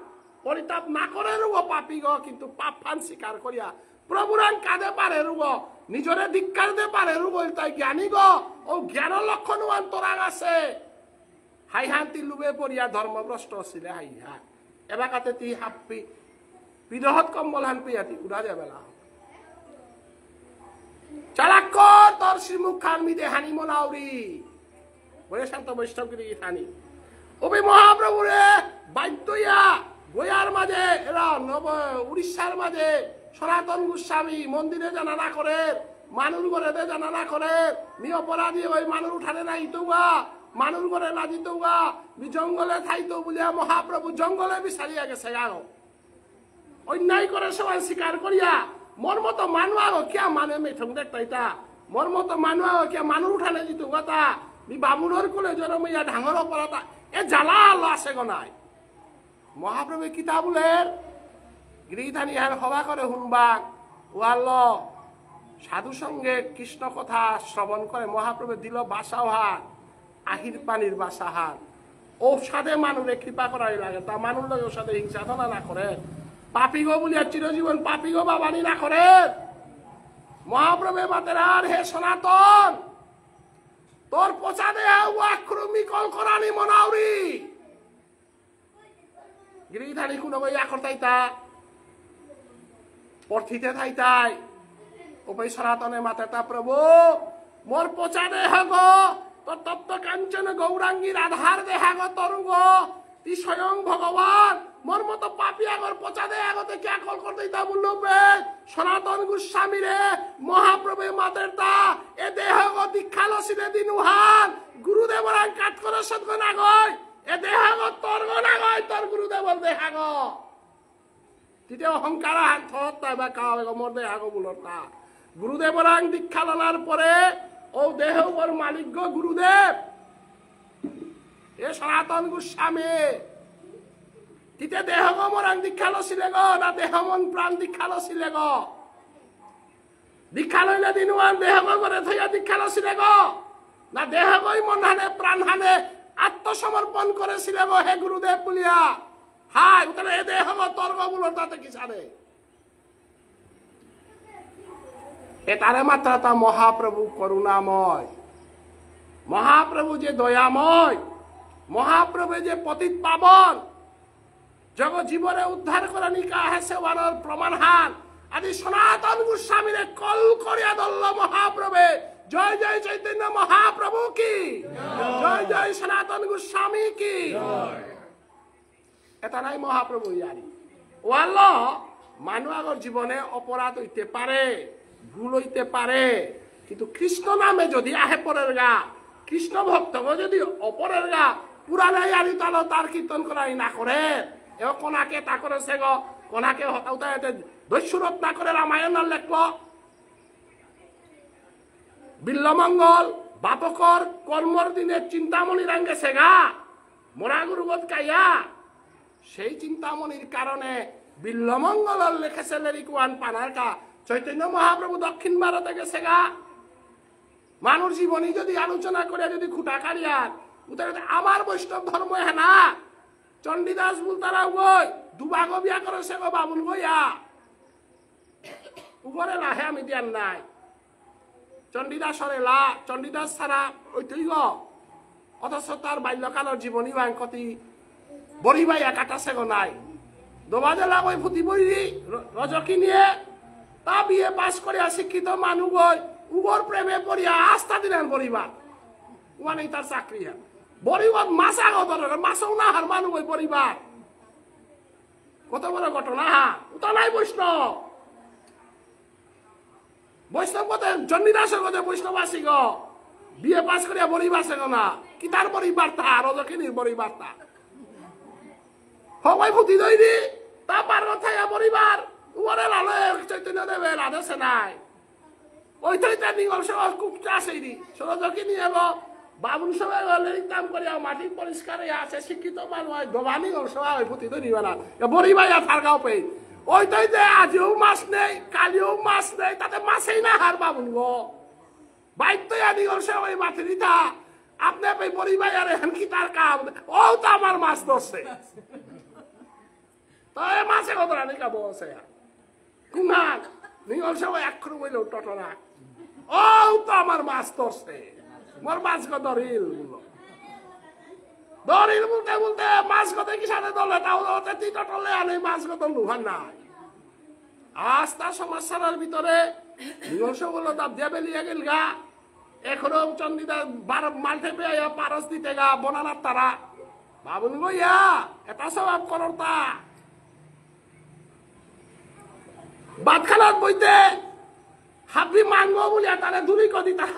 Speaker 1: পরিতাপ না করে রুব পাপি গ কিন্তু পাপ ফান স্বীকার করিয়া প্রভুরান কাঁদে পারে রুব নিজরে ধিক্কার দে পারে রুব তাই জ্ঞানী গ ও জ্ঞান লক্ষণ ওয়ান তোরাং আছে হাই হান্তি লুবে পড়িয়া ধর্মভ্রষ্ট ছিলে হাই হা এবাকাতে তি হাপ্পি বিরহত কম্বল হান পিয়াতি উড়া যাবেলা চালাক্কর তোর শ্রীমুখ খান মিদে হানি মনাউরি বলে শান্ত বৈষ্ণবগিরি হানি ওবি মহাপ্রভুরে বাদ্যয়া গোয়ার মাঝে এরা নব উড়িষ্যার মাঝে সনাতন গোস্বামী মন্দিরে জানা না করে মানুষ ঘরে জানা না করে মি অপরাধী ওই মানুষ উঠানে না ইতুগা মানুষ ঘরে না দিতুগা জঙ্গলে থাইতো বলিয়া মহাপ্রভু জঙ্গলে বিচারিয়া গেছে আরো অন্যায় করে সবাই স্বীকার করিয়া মোর মতো মানুষ আগো কিয়া মানে মেঠং দেখতাইতা মোর মতো মানুষ আগো কিয়া মানুষ উঠানে দিতু কথা বামুণর কোলে জনমিয়া ঢাঙর অপরাধা এ জ্বালা আল্লাহ আছে গনাই মহাপ্রভু কিতাবুলের গিরিধানী হ্যান সভা করে শুনবাক ওয়াল সাধু সঙ্গে কৃষ্ণ কথা শ্রবণ করে মহাপ্রভু দিল বাসাও হাত আহির পানির বাসা হাত ঔষধে মানুষে কৃপা করাই লাগে তা মানুষ লোক ঔষধে হিংসাধনা না করে পাপি গো বলিয়া চিরজীবন পাপি গো বাবানি না করে মহাপ্রভু মাতেরার হে সনাতন তোর পচা দেহা আক্রমি কল করানি মনাউরি গিরিধানী কোনো বই আকর তাইতা পর্থিতে থাইতাই ওপাই সনাতনে মাতেটা প্রভু মোর পচা দেহ গো তোর তপ্ত কাঞ্চন গৌরাঙ্গীর আধার দেহা গো তরু গো তি স্বয়ং ভগবান মোর মতো পাপি আগর পচা দেহ আগতে কে আকল করতে তা বলবে সনাতন গোস্বামী রে মহাপ্রভু মাতেরটা এ দেহ গো দীক্ষা লসিনে দিনুহান গুরুদেবর কাট করে সদ্গ না গয় এ দেহ গো তোর গো না গয় তোর গুরুদেবর দেহা গো তিতে অহংকার হাত থতা বা কাওয়ে গো মোর দেহা গো বুলতা গুরুদেবর দীক্ষা লনার পরে ও দেহ ওর মালিক গো গুরুদেব এ সনাতন গোস্বামী তিতে দেহ গো মোর দীক্ষা লছিলে গো না দেহ মন প্রাণ দীক্ষা লছিলে গো দীক্ষা লইলে দিনুয়ান দেহ গো করে থইয়া দীক্ষা লছিলে গো না দেহ গই মন হানে প্রাণ হানে আত্মসমর্পণ করেছিলে গো হে গুরুদেব বলিয়া হাই উতরে এ দেহ গো তোর গো বুলো তাতে কি জানে এ তারে মাত্রা তা মহাপ্রভু করুণাময় মহাপ্রভু যে দয়াময় মহাপ্রভু যে পতিত পাবন জগৎ জীবনে উদ্ধার করে নিকা হেসে ওয়ানোর প্রমাণ হান আদি সনাতন গোস্বামীরে কল করিয়া দল্ল মহাপ্রভু জয় জয় চৈতন্য মহাপ্রভু কি জয় জয় সনাতন গোস্বামী কি এটা নাই মহাপ্রভু ইয়ারি ওয়াল মানুষ আগর জীবনে অপরাধ হইতে পারে ভুল হইতে পারে কিন্তু কৃষ্ণ নামে যদি আহে পরের গা কৃষ্ণ ভক্ত যদি অপরের গা পুরানাই আনি তালো তার কীর্তন করাই না করে এ কোনাকে তা করেছে গো কোনাকে হতাউতা দৈস্যুরত না করে রামায়ণ লেখল বিল্লমঙ্গল বাপকর কর্মর দিনে চিন্তামণি রাঙ্গেছে গা মোরাগুরুবত কাইয়া সেই চিন্তামণির কারণে বিল্লমঙ্গল লেখেছে লেরিকুয়ান পানার কা চৈতন্য মহাপ্রভু দক্ষিণ ভারতে গেছে গা মানুষ জীবনী যদি আলোচনা করে যদি খুঁটা কারিয়ার আমার বৈষ্ণব ধর্ম হ্যাঁ না চণ্ডীদাস বলতারা গই দুবাগ বিয়া করেছে গো বাবুল গইয়া উপরে লাহে আমি দিয়ার নাই চণ্ডীদাসরে লা চণ্ডীদাস ছাড়া ওইটই গ অথচ তার বাল্যকালের জীবনী বাঙ্কতি বড়ি বাইয়া কাটাছে গো নাই দোবাজেলা গই ফুটি বই রজকি নিয়ে তা বিয়ে পাস করিয়া শিক্ষিত মানুষ গই উগর প্রেমে পড়িয়া আস্থা দিলেন পরিবার ওয়ানে তার চাকরি পরিবার মাছ আগো দরকার মাছও না হার মানুষ ওই পরিবার কত বড় ঘটনা হা ওটা নাই বৈষ্ণব বৈষ্ণব কথা চণ্ডীদাসের কথা বৈষ্ণব আসি গো বিয়ে পাস করিয়া পরিবার আছে গো না কি তার পরিবার তা রজকিনীর পরিবার তা সবাই ফুটি দইনি তা পার কথাইয়া পরিবার উরে লালে চৈতন্য দেবের আদেশে নাই ওই তো নিগল সবাই কুপটা আসেনি সরজকি নিয়ে বাবুন সবাই কাম করিয়া মাটি পরিষ্কার আছে শিক্ষিত মানুষ দোবানি সবাই ওই পুঁতি তো নিবে না বড়ি ভাইয়া থারগাও পেয়ে ওই তো আজিও মাছ নেই কালিও মাছ নেই তাতে মাছেই না হার বাবুন গো বাইক নিগল সবাই মাটি দিতা আপনি বড়ি ভাইয়ার এখন কি তার কাম ও তো আমার মাছ ধরছে তো মাছে কত রানি খাবো কুনাক নিগল সবাই এক করে বললো টটরা ও তো আমার মাছ ধরছে মোর মাছ গো দরিল দরিল বলতে বলতে মাছ গো দেখি সাথে দলে তাও তিনটা টলে আনে মাছ গো তো লুহার নাই আজ তার সমস্যার ভিতরে নিগলস বললো দাব দিয়া বেলিয়ে গেল গা এখনো চন্ডিদা মাল্টে পেয়ে পারস দিতে গা বনানার তারা বাবুন গো ইয়া এটা স্বভাব করর তা বাদখানাত বইতে হাবি মানবো বলে তারা দূরি কদি তারা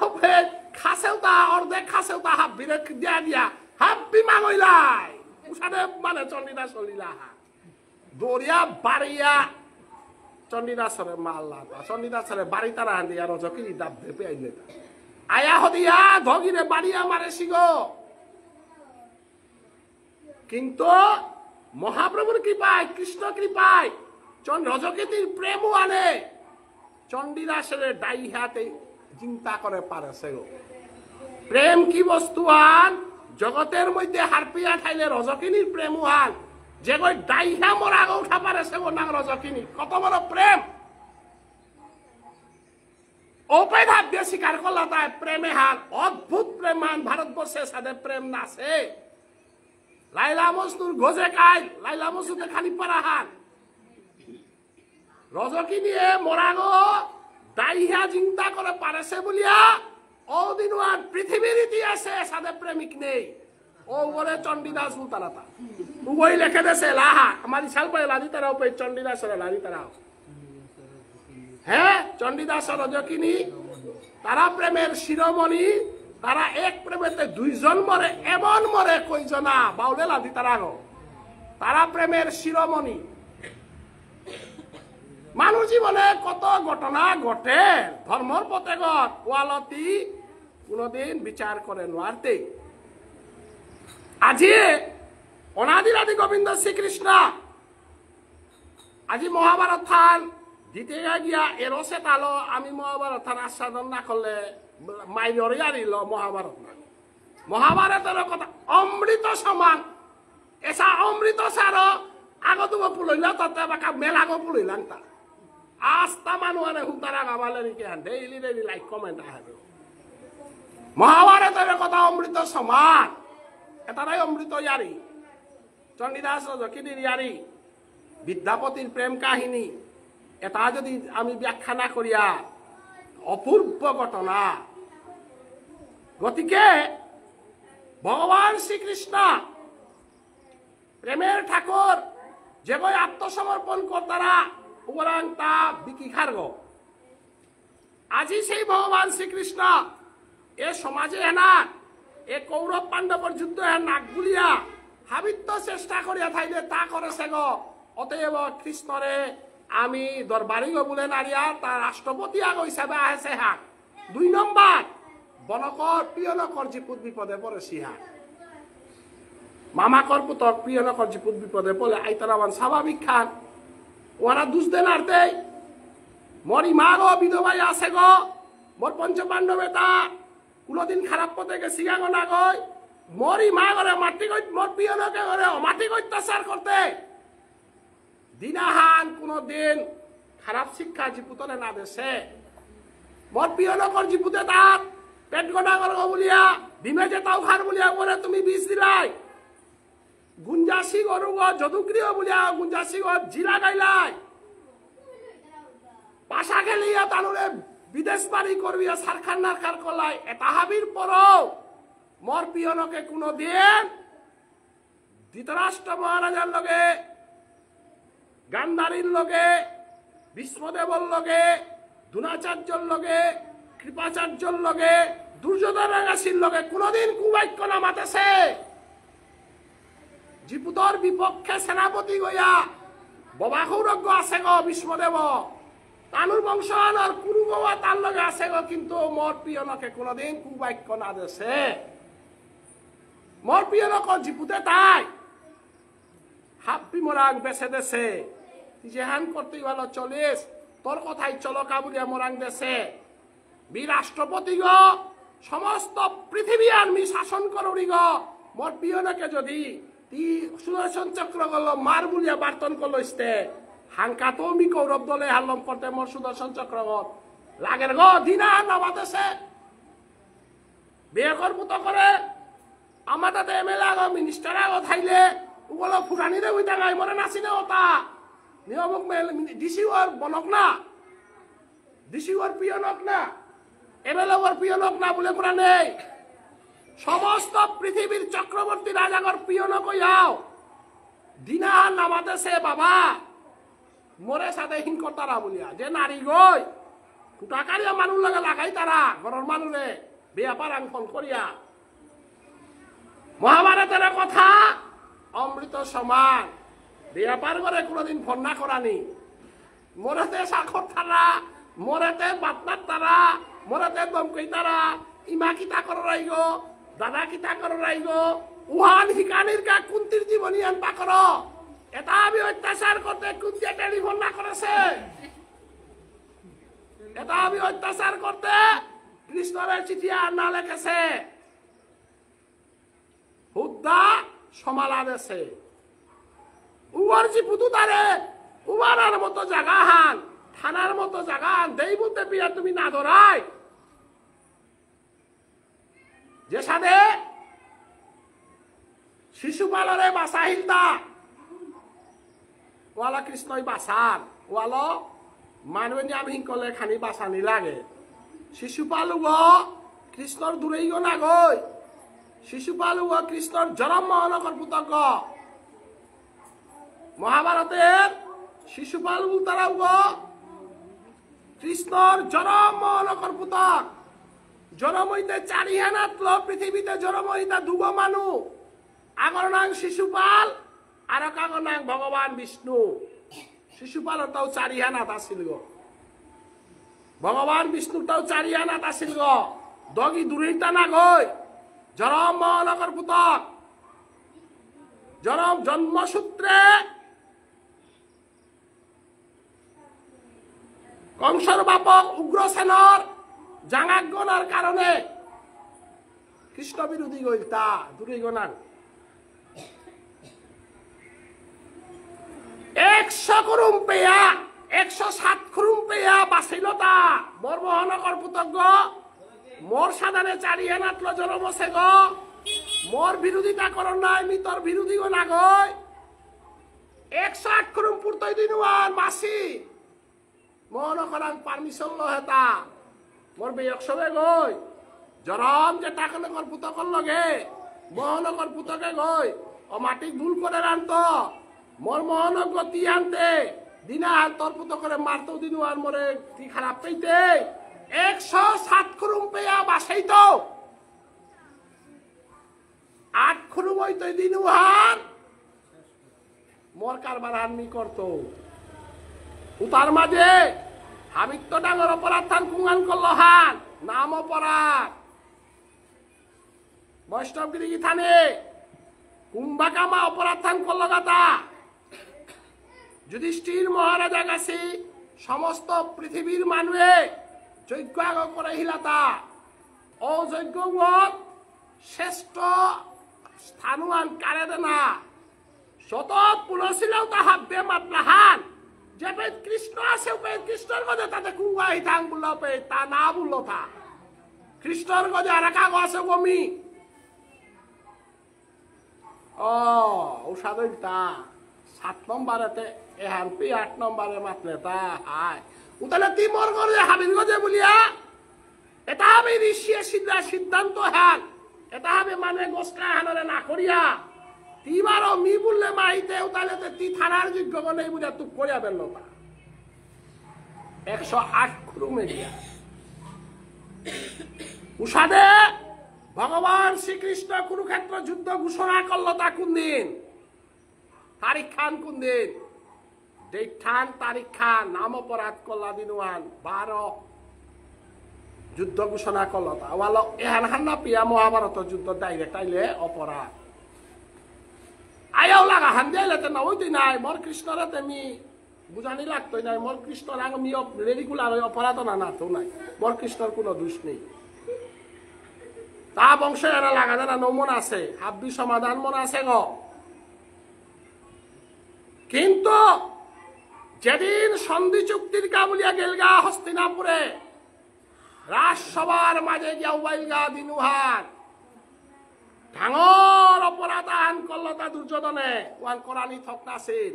Speaker 1: খাসেও তা অর্ধেক খাসেও তা হাবিরে দিয়া দিয়া হাবি মাঙইলাই উসাদে মানে চন্ডিদাস চলিলা দরিয়া বাড়িয়া চন্ডিদাসরে মাল্লা চন্ডিদাসরে বাড়ি তারা হান্দি আর জকিরি দাব দেপে আইলে আয়া হদিয়া ধগিরে বাড়িয়া মারে সিগো কিন্তু মহাপ্রভুর কৃপায় কৃষ্ণ কৃপায় রজকিতির প্রেমও আনে চন্ডিদাসের ডাই হাতে চিন্তা করে পারে সেগো প্রেম কি বস্তু আন জগতের মধ্যে হারপিয়া ঠাইলে রজকিনীর প্রেম আন যে কই ডাইহা মরা উঠা পারে সেগো নাম রজকিনী কত বড় প্রেম ওপে ধাপ দিয়ে স্বীকার করলা তাই প্রেমে হান অদ্ভুত প্রেম হান ভারতবর্ষে সাথে প্রেম নাছে লাইলা মজনুর গোজে কাইল লাইলা মজনুতে খালি পারা হান রজকিনী মরাগো দাইহা চিন্তা করে পারেছে বলিয়া ও দিন পৃথিবীর ইতিহাসে সাথে প্রেমিক নেই ও বলে চন্ডিদাস উতারাতা উভয় লেখে দেশে লাহা আমার ইশাল পাই লাদি তারাও পাই চন্ডিদাসের লাদি তারাও হ্যাঁ চন্ডিদাস রজকিনী তারা প্রেমের শিরোমণি তারা এক প্রেমেতে দুইজন মরে এমন মরে কইজনা বাউলে লাদি তারাও তারা প্রেমের শিরোমণি মানুষ জীবনে কত ঘটনা ঘটে ধর্মর পথে ওয়ালতি কোনদিন বিচার করে নোয়ারতে আজি অনাদিরাদি গোবিন্দ শ্রীকৃষ্ণ আজি মহাভারত থান দিতে গিয়া এরসে তালো আমি মহাভারত থান আস্বাদন না করলে মাইনরে আনিল মহাভারত মহাভারতের কথা অমৃত সমান এসা অমৃত সার আগত পুলইলা তাতে বাকা মেলাগো পুলইলাম তা আস্তা মানুষে হুতারা গাবালে নাকি ডেইলি ডেইলি লাইক কমেন্ট আহে মহাভারতের কথা অমৃত সমান এটারাই অমৃত ইয়ারি চন্ডিদাস রজকিনীর ইয়ারি বিদ্যাপতির প্রেম কাহিনী এটা যদি আমি ব্যাখ্যা না করিয়া অপূর্ব ঘটনা গতিকে ভগবান শ্রীকৃষ্ণ প্রেমের ঠাকুর যে বই আত্মসমর্পণ কর্তারা উপরাং তা বিকি খার্গ আজি সেই ভগবান শ্রীকৃষ্ণ এ সমাজে এনা এ কৌরব পাণ্ডবর যুদ্ধ নাক গুলিয়া হাবিত্য চেষ্টা করিয়া থাইলে তা করেছে গ অতএব কৃষ্ণরে আমি দরবারি গো বলে নারিয়া তার রাষ্ট্রপতি আগ হিসাবে আহেছে হাক 2 নম্বর বনকর প্রিয়নকর জিপুত বিপদে পড়ে সিহাক মামাকর পুতক প্রিয়নকর জিপুত বিপদে পড়ে আইতারাবান স্বাভাবিক খান ওরা দুষ দেন আর দেয় মরি মা গো বিধবাই আছে গো মোর পঞ্চপাণ্ডব এটা কোনোদিন খারাপ পথে গেছি গো না গই মরি মা করে মাটি মোর পিয়নকে করে মাটি অত্যাচার করতে দিনাহান কোনোদিন খারাপ শিক্ষা জিপুতলে না দেশে মোর পিয়নকর জিপুতে তাত পেট গনা করবো বলিয়া ডিমে যেতাও খার বলিয়া বলে তুমি বিষ দিলাই গুঞ্জাসি গরু গো যদুগৃহ বলিয়া গুঞ্জাসি গো জিরা গাইলাই পাশা খেলিয়া তানুরে বিদেশ বাড়ি করবিয়া সারখান নারখার করলাই এটা হাবির পরও মোর পিয়নকে কোনোদিন ধৃতরাষ্ট্র মহারাজার লগে গান্ধারীর লগে ভীষ্মদেবর লগে দ্রোণাচার্যর লগে কৃপাচার্যর লগে দুর্যোধন রাগাসীর লগে কোনোদিন কুবাক্য নামাতেছে জিপুতর বিপক্ষে সেনাপতি গইয়া ববা সৌরজ্ঞ আছে গো ভীষ্মদেব তানুর বংশ আর কুরু বাবা তার লগে আছে গো, কিন্তু মোর পিয়নকে কোনোদিন কুবাক্য না দেছে। মোর পিয়নক জিপুতে তাই হাপ্পি মোরাং বেছে দেছে, যেহান করতেই ভালো চলিস, তোর কথাই চলো কাবুলিয়া মোরাং দেছে। বি রাষ্ট্রপতি গ সমস্ত পৃথিবী আনমি শাসন করি গ, মোর পিয়নকে যদি তি সুদর্শন চক্র করলো মার বুলিয়া বার্তন করলো ইস্তে হাঙ্কা তো মি কৌরব দলে হাল্লম করতে মোর সুদর্শন চক্র লাগের গ দিনা নামা দেশে বিয়ে করবো তো করে আমার তাতে এমএলএ আগ মিনিস্টার আগ থাইলে ওগুলো ফুরানি রে উইটা গাই মরে নাচি না ওটা নিয়মক ডিসি ওর বনক না, ডিসি ওর পিয়নক না, এমএলএ ওর পিয়নক না বলে কোরা নেই। সমস্ত পৃথিবীর চক্রবর্তী রাজাগর পিয়নক যাও দিনা নামাতেছে বাবা মরে সাথে হিংকর তারা বলিয়া যে নারী গই কুটাকারিয়া মানুষ লাগে লাগাই তারা ঘরের মানুষে বিয়া পারাং ফোন করিয়া। মহাভারতের কথা অমৃত সমান, বিয়া পার করে কোনোদিন ফোন না করানি, মরেতে সাক্ষর তারা, মরেতে বাতনার তারা, মরেতে দমকই তারা, ইমা কিতা কর রাইগ দাদা কিতা কর রাইগ উহান হিকানির কা কুন্তির জীবনী আনপা কর, এটা আমি অত্যাচার করতে কুন্তিয়া টেলিফোন না করেছে, এটা আমি অত্যাচার করতে কৃষ্ণের চিঠি আর না লেখেছে, হুদ্দা সমালা দেশে উয়ার জি পুতু তারে উয়ার মতো জায়গা হান থানার মতো জায়গা হান দেই বলতে পিয়া তুমি না ধরাই যে সাথে শিশুপালরে বাসাহিলতা ওয়ালা কৃষ্ণই বাসান ওয়ালো মানবে আমি হিংকলে খানি বাসানি লাগে শিশুপাল কৃষ্ণর দূরেই গো না গই শিশুপাল কৃষ্ণর জরম মহানগর পুতক মহাভারতের শিশুপাল তারা কৃষ্ণর জরম মহানগর পুতক জরম হইতে চারিহানাত পৃথিবীতে জরম হইতে দুব মানু আগর নাং শিশুপাল আর কাগর নাং ভগবান বিষ্ণু শিশুপালর তাও চারিহানাত আসিল গো ভগবান বিষ্ণুর তাও চারিহানাত আসিল গো দগি দূরেইতা না গই জরম মহানগর পুতক জরম জন্মসূত্রে কংসর বাপক উগ্রসেনর জাঙাগনার কারণে কৃষ্ণ বিরোধী গইল তা দূরে গনান 100 করুম পেয়া 107 করুম পেয়া বাঁচিল তা মোর মহানগর পুতক মোর সাধারণে চারিয়ে নাটল জনম আছে গ মোর বিরোধিতা করন নাই মি তোর বিরোধী গো না গই 108 করুম পুরতই দিনুয়ান মাসি মহানগরাং পারমিশন ল হেতা মোর বেয়কসবে গই জরম যে টাকনগর পুতকর লগে মহানগর পুতকে গই ও মাটিক ভুল করে রান্ত মোর মহানগর তি আনতে দিনা তোর পুতকরে মারতো দিনু আর মোরে তি খারাপ পেইতে 107 খুরুম পেয়া বাসাই তো 8 খুরুম হইতো দিনু হান মোর কারবার হানমি করতো উতার মাঝে হামিক তো ডাঙর অপরাধ থান কুঙ্গান করলো হান নাম অপরাধ বৈষ্ণবগিরি থানে কুম্ভাকামা অপরাধ থান করলো গাতা যুধিষ্ঠির মহারাজা কাছে সমস্ত পৃথিবীর মানুষে যজ্ঞ আগ করে হিলাতা ও যজ্ঞ শ্রেষ্ঠ স্থানুয়ান কারে দেনা শত পুনঃছিলেও তাহা বেমাত্রা হান যে পেট কৃষ্ণ আছে পেট কৃষ্ণর গজে তাতে কুয়াই থাং বললো পেট তা না বললো থা কৃষ্ণর গজে আর কাগ আছে গমি ও সাদই তা 7 নম্বরেতে এহান পি 8 নম্বরে মাতলে তা হায় উতালে তি মর গজে হাবির গজে বলিয়া এটা হবে ঋষিয়ে সিদ্ধান্ত হ্যান এটা হবে মানে গোস্কা হানরে না করিয়া তিবারও মি বললে মাইতে উতালে তি থানার যোগ্য নেই বুঝা তুই করিয়া বেল 108 খুরুমে দিয়া উষাদে ভগবান শ্রীকৃষ্ণ কুরুক্ষেত্র যুদ্ধ ঘোষণা করলো তা কোন দিন তারিখ খান কোন দিন ডেট খান তারিখ খান নাম অপরাধ করলা দিনওয়ান 12 যুদ্ধ ঘোষণা করল তা ওয়ালো এহান হান্না পিয়া মহাভারত যুদ্ধ ডাইরেক্ট আইলে অপরাধ আয়াও লাগা হান দিলে না ওই দিন নাই মোর কৃষ্ণরে তেমি বুঝানি লাগতোই নাই মোর কৃষ্ণর আমি রেগুলার অপরাধ না তো নাই মোর কৃষ্ণর কোনো দোষ নেই তা বংশে এরা লাগা জানা নমন আছে হাব্বি সমাধান মন আছে গ কিন্তু যেদিন সন্ধি চুক্তির কাবুলিয়া গেলগা হস্তিনাপুরে রাজসভার মাঝে গিয়া উবাইলগা দিনুহার ডাঙর অপরাধ আন করল তা দুর্যোধনে ওয়ান কোরআনি থকনাছিল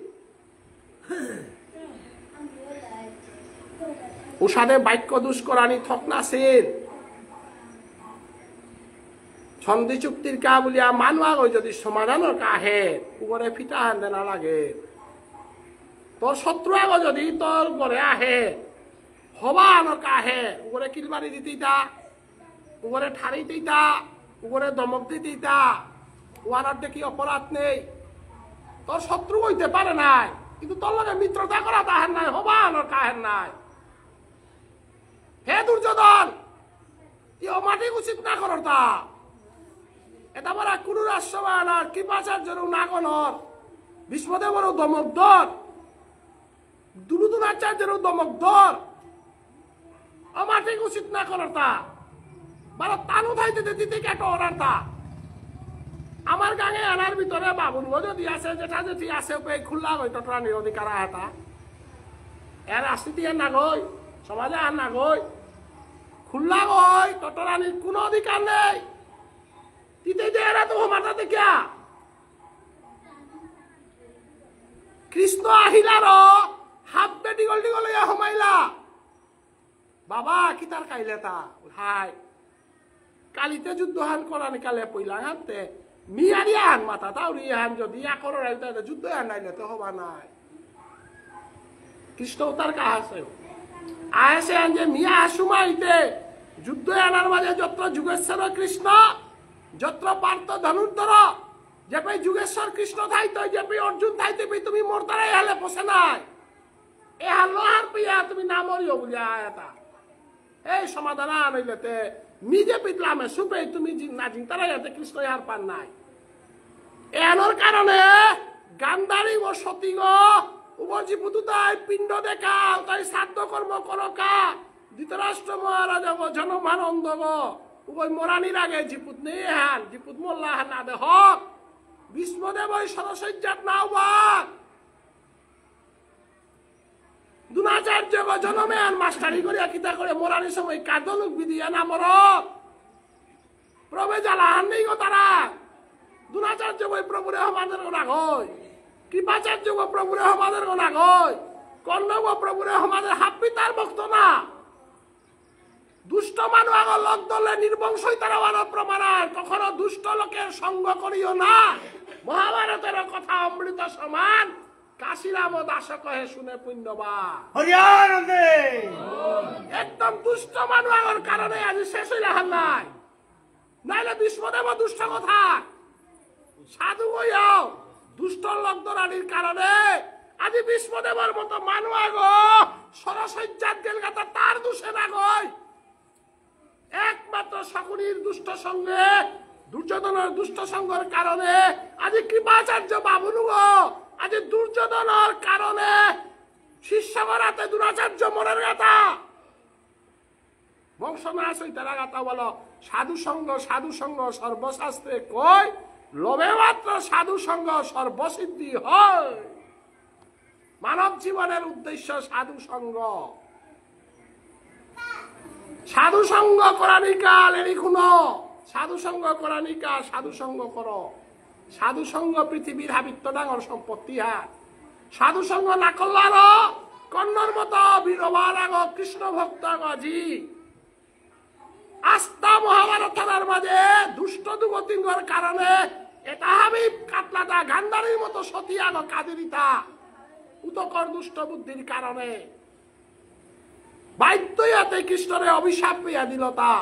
Speaker 1: উষাদে বাক্য দুষ্করানি থকনাছিল সন্ধি চুক্তির কা বলিয়া মানুয়া গই যদি সমাধানের কাহে উপরে ফিটা হান না লাগে তোর শত্রু আগ যদি তোর ঘরে আহে হবা আনর কাহে উপরে কিলমারি দিতেইতা উপরে ঠারি দিতা উপরে দমক দিতেইতা ওয়ানার দেখি অপরাধ নেই তোর শত্রু হইতে পারে নাই কিন্তু তোর লগে মিত্রতা করা তাহের নাই হবা আনর কাহের নাই হে দুর্যোধন ই মাটি উচিত না করর তা এটা বলা কোন রাষ্ট্রবান আর কৃপাচার্যের নাগনর ভীষ্মদেবেরও দমক দর দুলুদুনাচার্যেরও দমক দর অমাটিক উচিত না করার তা বারো তানু থাইতে দিতে কেটো ওরার তা আমার গাঙে আনার ভিতরে বাবুর যদি আছে যেটা যেটি আছে খুল্লা হই টটরানির অধিকার আহাতা এর রাজনীতি আর না গই সমাজে আর না গই খুল্লা গই টটরানির কোনো অধিকার নেই তিতে যে এরা তো মাথা দেখিয়া কৃষ্ণ আহিলার হাত বেটি গল দিগল হমাইলা বাবা কি তার কাইলে তা হাই কালিতে যুদ্ধ হান করানি কালে পইলা হানতে মিয়ারি হান মাথা তাউরি হান যদি আকর যুদ্ধ হান নাইলে তো হবা নাই কৃষ্ণ তার কাছে আয়েছে যে মিয়া সুমাইতে যুদ্ধ আনার মাঝে যত্র যুগেশ্বর কৃষ্ণ যত্র পার্থ ধনুর্ধর যে পাই যুগেশ্বর কৃষ্ণ থাইতো যে পাই অর্জুন থাইতে পাই তুমি মোর দ্বারাই হালে পোষে নাই এ হাল হার পিয়া তুমি না মরিও বলিয়া এটা এই সমাধান আনইলেতে নিজে পিতলামে সুপে তুমি না জিনতারাই হাতে কৃষ্ণ হার পান নাই এনোর কারণে গান্ধারী ও সতীগ উপজি পুতুতাই পিণ্ড দেখাও তাই শ্রাদ্ধ কর্ম করকা ধৃতরাষ্ট্র মহারাজ জনমানন্দ উভয় মরানির আগে জিপুত নেই হান জিপুত মোল্লা হান না দে হক ভীষ্মদেব ওই সরসজ্জাত নাও বাক দুনাচার্য জনমে আন মাস্টারি করিয়া কিতা করে মরানির সময় কার্দলুক বিধিয়া না মর প্রবে জ্বালা হান নেই গো তারা দুনাচার্য বই প্রভুরে হমাদের গোনা গই কৃপাচার্য গো প্রভুরে হমাদের গোনা গই কর্ণ গো প্রভুরে হমাদের হাত পিতার ভক্ত না দুষ্ট মানুষ আগর লোক দলে নির্বংশই তারা প্রমাণ কখনো দুষ্ট লোকের সঙ্গ করিও না মহাভারতের কথা অমৃত সমান কাশিরাম দাস কহে শুনে পুণ্যবা একদম দুষ্ট মানুষ আগর কারণে আজ শেষ হইলে হান নাই নাইলে ভীষ্মদেব দুষ্ট কথা সাধু হইয়াও দুষ্ট লোক দরানির কারণে আজি ভীষ্মদেবের মতো মানুষ আগো সরসজ্জাত গেলগাতা তার দোষে না গই একমাত্র শকুনির দুষ্ট সঙ্গে দুর্যোধনের দুষ্ট সঙ্গের কারণে আজ কৃপাচার্য বাবুনু আজ দুর্যোধনের কারণে শিষ্যগরাতে দুরাচার্য মনের গাথা বংশনাশ হইতারা গাথা বলো সাধু সঙ্গ সর্বশাস্ত্রে কই লোভে মাত্র সাধু সঙ্গ সর্বসিদ্ধি হয় মানব জীবনের উদ্দেশ্য সাধু সঙ্গ সাধু সঙ্গ করানিকাল এরি খুনো সাধু সঙ্গ করানিকাল সাধু সঙ্গ করো সাধু সঙ্গ পৃথিবীর হাবিত্য ডাঙর সম্পত্তি হাত সাধু সঙ্গ না করলার কন্নর মতো বীরবার আগ কৃষ্ণ ভক্ত আজি আস্থা মহাভারতের মাঝে দুষ্ট দুগতির কারণে এটা হাবিব কাতলাটা গান্ধারীর মতো সতী আগ কাদেরিতা উতকর দুষ্ট বুদ্ধির কারণে বাধ্যতে কৃষ্ণরে অভিশাপ পেয়া দিল তা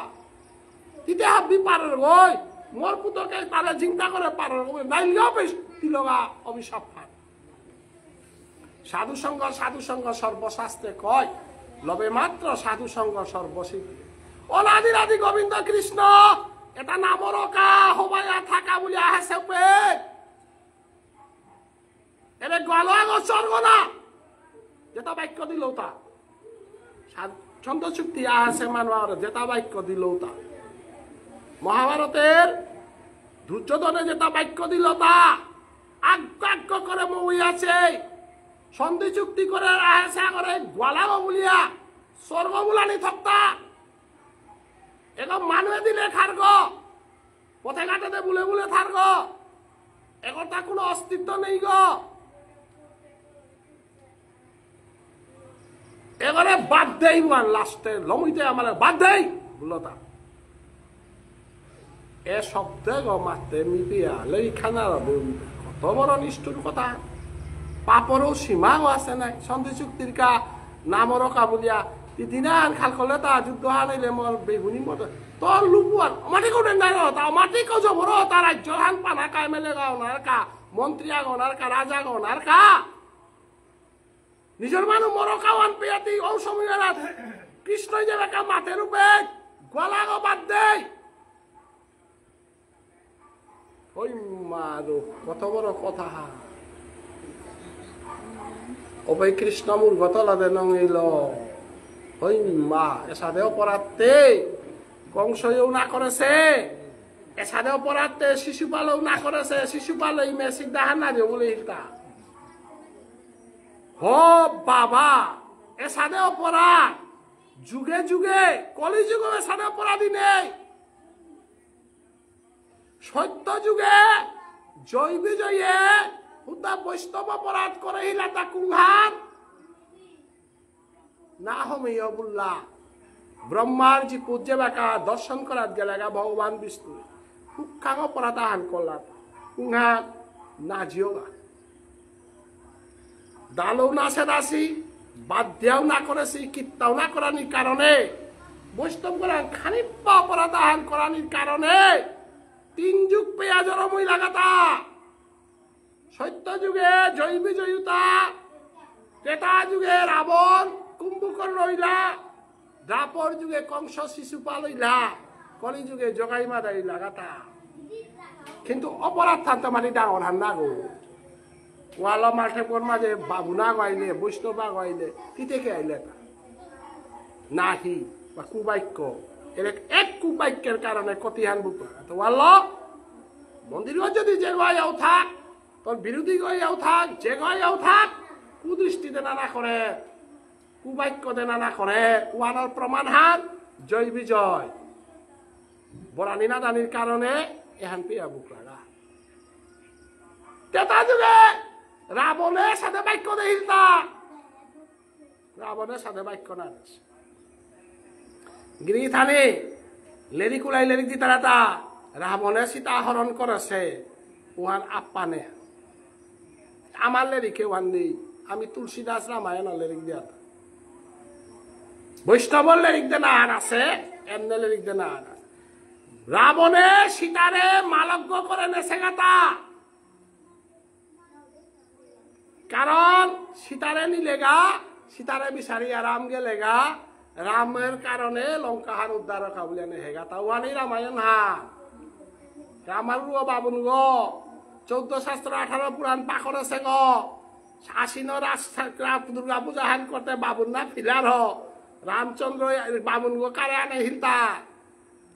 Speaker 1: তিতে হাবি পারের গই মোর পুতকে তারা চিন্তা করে পারের গই নাইলেও দিল গা অভিশাপ খান সাধু সঙ্গ সর্বশাস্ত্রে কয় লবে মাত্র সাধু সঙ্গ সর্বসিদ্ধি অনাদি আদি গোবিন্দ কৃষ্ণ এটা নামরকা হবাইয়া থাকা বলি আহেছে এটা গলা স্বর্গ না যেটা বাক্য দিল তা ছন্দ চুক্তি আছে মানুষ যেটা বাক্য দিল তা মহাভারতের দুর্যোধনে যেটা বাক্য দিল তা আজ্ঞাজ্ঞ করে মই আছে সন্ধি চুক্তি করে আছে করে গলাব বলিয়া স্বর্গ বুলানি থপ্তা এখন মানুহে দিলে খার্গ পথে ঘাটেতে বুলে বুলে থার্গ একথা কোনো অস্তিত্ব নেই গো এবারে বাদ দেই মান লাস্টে লমিতে আমার বাদ দেই বুলতা এ শব্দে গো মাতে মিপিয়া লেখানার কত বড় নিষ্ঠুর কথা পাপরও সীমাও আছে নাই সন্ধি চুক্তির কা নামরকা বলিয়া দিদিনান খাল করলে তা যুদ্ধ আনাইলে মোর বেগুনি মতো তোর লুকুয়ান মাটি কোটেন নাই তা মাটি কো জবর তা রাজ্য হান পানা কা এমএলএ গাওনার কা মন্ত্রী আগনার কা রাজা গনার কা নিজের মানুষ মরকাওয়ান পেয়াতি ও সময়ের কৃষ্ণ যে বেকা মাথের উপরে গলা গো বাদ দেই ওই মারো কত বড় কথা ও ভাই কৃষ্ণ মূর্খতলা দে নইল ওই মা এসাদে অপরাধতে কংসও না করেছে এসাদে অপরাধতে শিশুপালও না করেছে শিশুপাল এই মেসিক দেখান না যে বলে হিলতা ও বাবা এসাদে অপরাধ যুগে যুগে কলি যুগে এসাদে অপরাধী নেই সত্য যুগে জয় বিজয়ে হুদা বৈষ্ণব অপরাধ করে হিলাতা কুংহান না হমেয় বুল্লা ব্রহ্মার যে পূজ্য বাকা দর্শন করাত গেলেগা ভগবান বিষ্ণু হুক্কাং অপরাধ আহান করলাম কুংহান না জিওগা দালও না সেদাসি বাধ্যাও না করেছি কীর্তাও না করানির কারণে বৈষ্ণব করান খানিপ্পা অপরাধ আহান করানির কারণে 3 যুগ পেঁয়াজর মই লাগাতা সত্য যুগে জয় বিজয়তা ত্রেতা যুগে রাবণ কুম্ভকর্ণ হইলা দ্বাপর যুগে কংস শিশুপাল হইলা কলি যুগে জগাই মাদাই লাগাতা কিন্তু অপরাধ থাকতে মানে ডাঙর হান না গো ওয়ালা মাঠে পর মাঝে বাবু না গাইলে বৈষ্ণবা গাইলে কি থেকে আইলে নাহি বা কুবাক্য এর এক কুবাক্যের কারণে কতিহান বুক তো ওয়াল্লা মন্দির যদি যে গাইয়াও থাক তোর বিরোধী গাইয়াও থাক যে গাইয়াও থাক কুদৃষ্টি দেনা না করে কুবাক্য দেনা না করে ওয়ানোর প্রমাণ হান জয় বিজয় বরানি না দানির কারণে এহান পেয়া বুক লাগা তেতা যুগে রাবণের সাথে বাক্য দেহিলতা রাবণের সাথে বাক্য না গিরি থানে লেরি কুলাই লেরি দি তারাতা রাবণে সীতা হরণ করেছে ওহান আপ্পানে আমার লেরিকে ওহান নেই আমি তুলসীদাস রামায়ণ লেরিক দিয়া বৈষ্ণবর লেরিক দে না আছে এমনে লেরিক দে না রাবণে সীতারে মালজ্ঞ করে নেছে গাতা কারণ সীতারে নিলেগা সীতারে বিচারিয়া রাম গেলেগা রামের কারণে লঙ্কাহার উদ্ধার কাবুলিয়ানে হেগা তাওয়ানি রামায়ণ হা রামার বাবুন গো 14 শাস্ত্র 18 পুরাণ পাখর আছে গো আশ্বিন দুর্গা পূজা হান করতে বাবুন না ফিলার হ রামচন্দ্র বাবুন গো কারে আনে হিলতা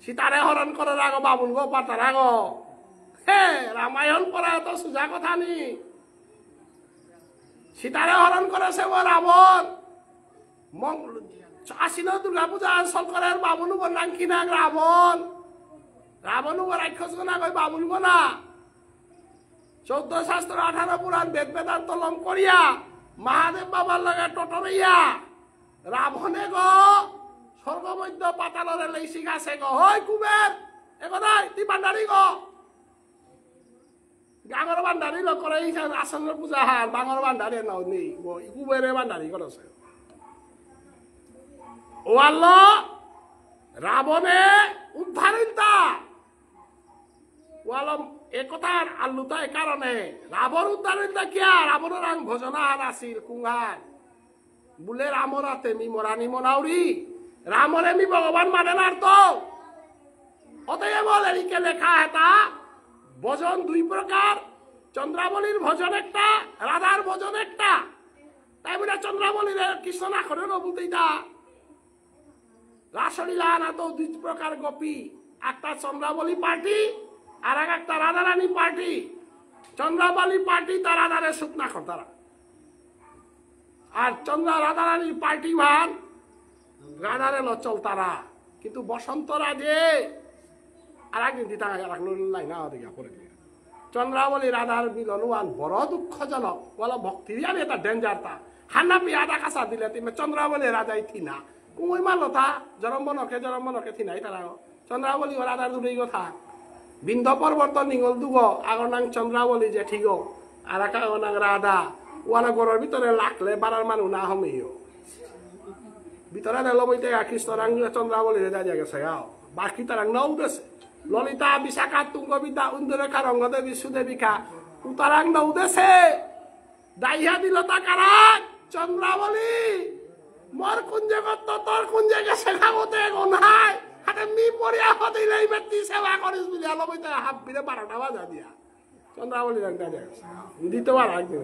Speaker 1: সীতারে হরণ করে রাগো বাবুন গো পাতা রাগো হে রামায়ণ পড়া তো সোজা কথা নি সীতারে হরণ করেছে ও রাবণ আশ্বিন দুর্গা পূজা সরকারের বাবুন গো নাঙ্কি নাগ রাবণ রাবণ গো রাক্ষস গো না কই বাবুন গো না 14 শাস্ত্র 18 পুরাণ বেদ বেদান্ত লম করিয়া মহাদেব বাবার লগে টটরাইয়া রাবণে গো স্বর্গমধ্য পাতালরে লেইসি গাছে গো হই কুবের এগো নাই তি বান্ডারি গো গাঙর বান্ডারি লোক করে আসনের পূজা হার বাঙর বান্ডারি নাও নেই কুবেরে বান্ডারি করেছে ও আল্লাহ রাবণে উদ্ধারিতা ওয়ালম এ কথার আল্লুতা এ কারণে রাবণ উদ্ধারের দেখিয়া রাবণের রাং ভোজনাহার আসিল কুঙ্গার বলে রামরাতে মি মরানি মনাউরি রামরে মি ভগবান মানে না তো অতএব এদিকে লেখা হেতা ভজন দুই প্রকার চন্দ্রাবলীর ভজন একটা রাধার ভজন একটা তাই বলে চন্দ্রাবলীর কৃষ্ণ না করে বলতেইটা রাসলীলা না তো দুই প্রকার গোপী একটা চন্দ্রাবলী পার্টি আর একটা রাধারানী পার্টি চন্দ্রাবলী পার্টি তারা রাধারে সুখ না কর তারা আর চন্দ্রা রাধারানীর পার্টি ভান রাধারে লচল তারা কিন্তু বসন্ত রাজে আর একদিন দিতা লাইন দেখা করে চন্দ্রাবলী রাধার মিলন ওয়ান বড় দুঃখজনক বলো ভক্তি আর এটা ডেঞ্জার তা হান্না পি আদা কাঁচা দিলে তুমি চন্দ্রাবলী রাজাই থিনা কুমই মারলো তা জরম্বনকে থিনাই তারা চন্দ্রাবলী ও রাধার দূরেই কথা বিন্ধ পর্বত নিগল দুগ আগর নাং চন্দ্রাবলী যে ঠিক আর এক আগর নাং রাধা ওয়ালা গড়ের ভিতরে লাগলে বাড়ার মানুষ না হমেও ভিতরে লবইতে কৃষ্ণ রাং চন্দ্রাবলী রেজা গেছে গাও বাকি তারাং নৌ দেশে ললিতা বিশাখা তুঙ্গবিদ্যা উন্দরেখা রঙ্গদেবী সুদেবিকা উতারাং নৌ দেশে দাইহা দিল তা কারাক চন্দ্রাবলী মর কোন জগত তোর কোন জায়গা শেখাবতে গনহাই হাতে মি পড়িয়া হদিলে এই ব্যক্তি সেবা করিস বলি লবইতে হাত বিরে 12টা বাজা দিয়া চন্দ্রাবলী রাং দাঁড়িয়ে গেছে দিতে পার একদিন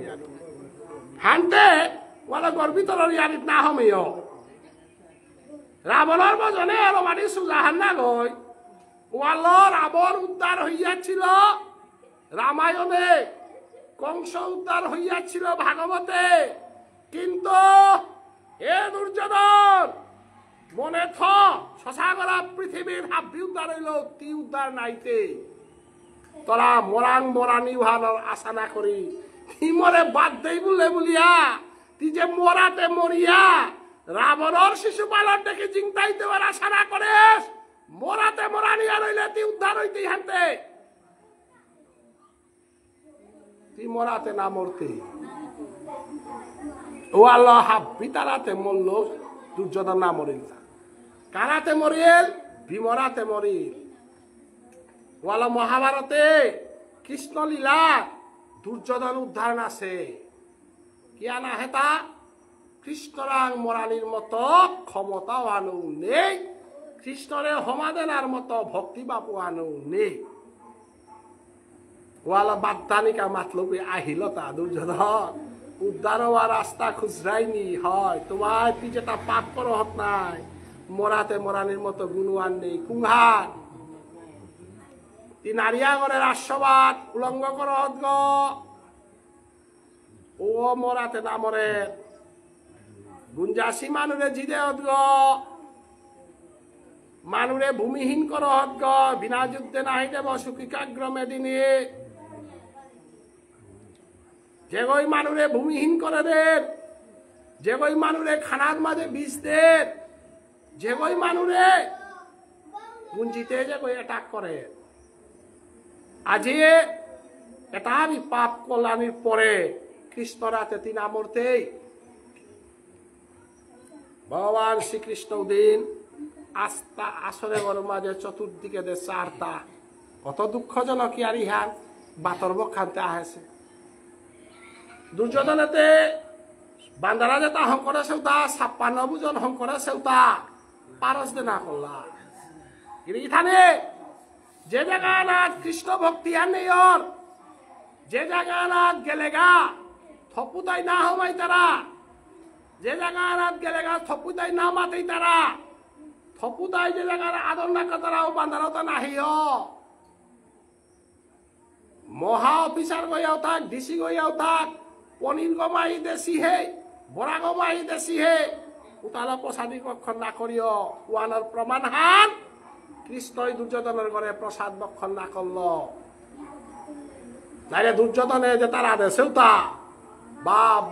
Speaker 1: হানতে ওয়ালা গর্বিত ইয়ারিত না হমেও রাবণের ভজনে রমানি সুজাহান না গই ওয়াল রাবণ উদ্ধার হইয়াছিল রামায়ণে কংস উদ্ধার হইয়াছিল ভাগবতে কিন্তু এ দুর্যোধন মনে থ শশাগরা পৃথিবীর হাব্বি উদ্ধার হইল তি উদ্ধার নাইতে তোরা মরাং মরানি ভালোর আশা না করি মরে বাদ দেই বলে বলিয়া তুই যে মরাতে মরিয়া রাবণের শিশুপালন দেখে চিন্তাই দেওয়ার আশা না করিস মরাতে মরানি আর হইলে তুই উদ্ধার হইতেই হানতে তুই মরাতে না মরতে ও আল্লাহ হাব্বি তারাতে মরল দুর্যোধন না মরিল কারাতে মরিল বিমরাতে মরিল ওয়ালা মহাভারতে কৃষ্ণ লীলা দুর্যোধন উদ্ধার আছে কিয়া না হেতা কৃষ্ণরাং মরালির মতো ক্ষমতা আনু নেই কৃষ্ণরে হমাদেনার মতো ভক্তি বাপু আনু নেই ওয়ালা বাদ্দানিকা মাতলবি আহিল তা দুর্যোধন উদ্ধার হওয়ার রাস্তা খুচরাইনি হয় তোমার তুই যেটা পাপ করো হত নাই মরাতে মরানির মতো গুণওয়ান নেই কুঙ্হার তুই নারিয়াগরের আশ্ববাদ উলঙ্গ করো হত গ ও মরাতে না মরে গুঞ্জাসী মানুরে জিদে হত গ মানুরে ভূমিহীন কর হত গ বিনা যুদ্ধে নাহি দেব সুখিকাগ্রমে দিনে যেগই মানুরে ভূমিহীন করে দেন যেগই মানুরে খানার মাঝে বিষ দেন যেগই মানুরে গুঞ্জিতে যেগই অ্যাটাক করে আজি এটা আমি পাপ কল্যাণের পরে কৃষ্ণ রাতে তিন আমরতেই ভগবান শ্রীকৃষ্ণ দিন আস্থা আসরে মাঝে চতুর্দিকে দে চারটা কত দুঃখজনক আর ইহার বাতর বখানতে আহেছে দুর্যোধনেতে বান্দারা যেটা হংকরে সেউতা 56 বুজন হংকরে সেউতা পারস দে না করলা ইথানে যে জায়গা না কৃষ্ণ ভক্তি আর নেই যে জায়গা না গেলেগা থপুতাই না হমাই তারা যে জায়গা রাত গেলেগা থপুতাই না মাতেই তারা থপুতাই যে জায়গার আদর না তারাও বান্দারাও তা নাহি মহা অফিসার গইয়াও থাক ডিসি গইয়াও থাক পনির গমাই দেশি হে বড়া গমাই দেশি হে উতালা প্রসাদী কক্ষণ না করিও ওয়ানোর প্রমাণ হান কৃষ্ণই দুর্যোধনের ঘরে প্রসাদ বক্ষণ না করল নাইলে দুর্যোধনে যে তারা দেশেও তা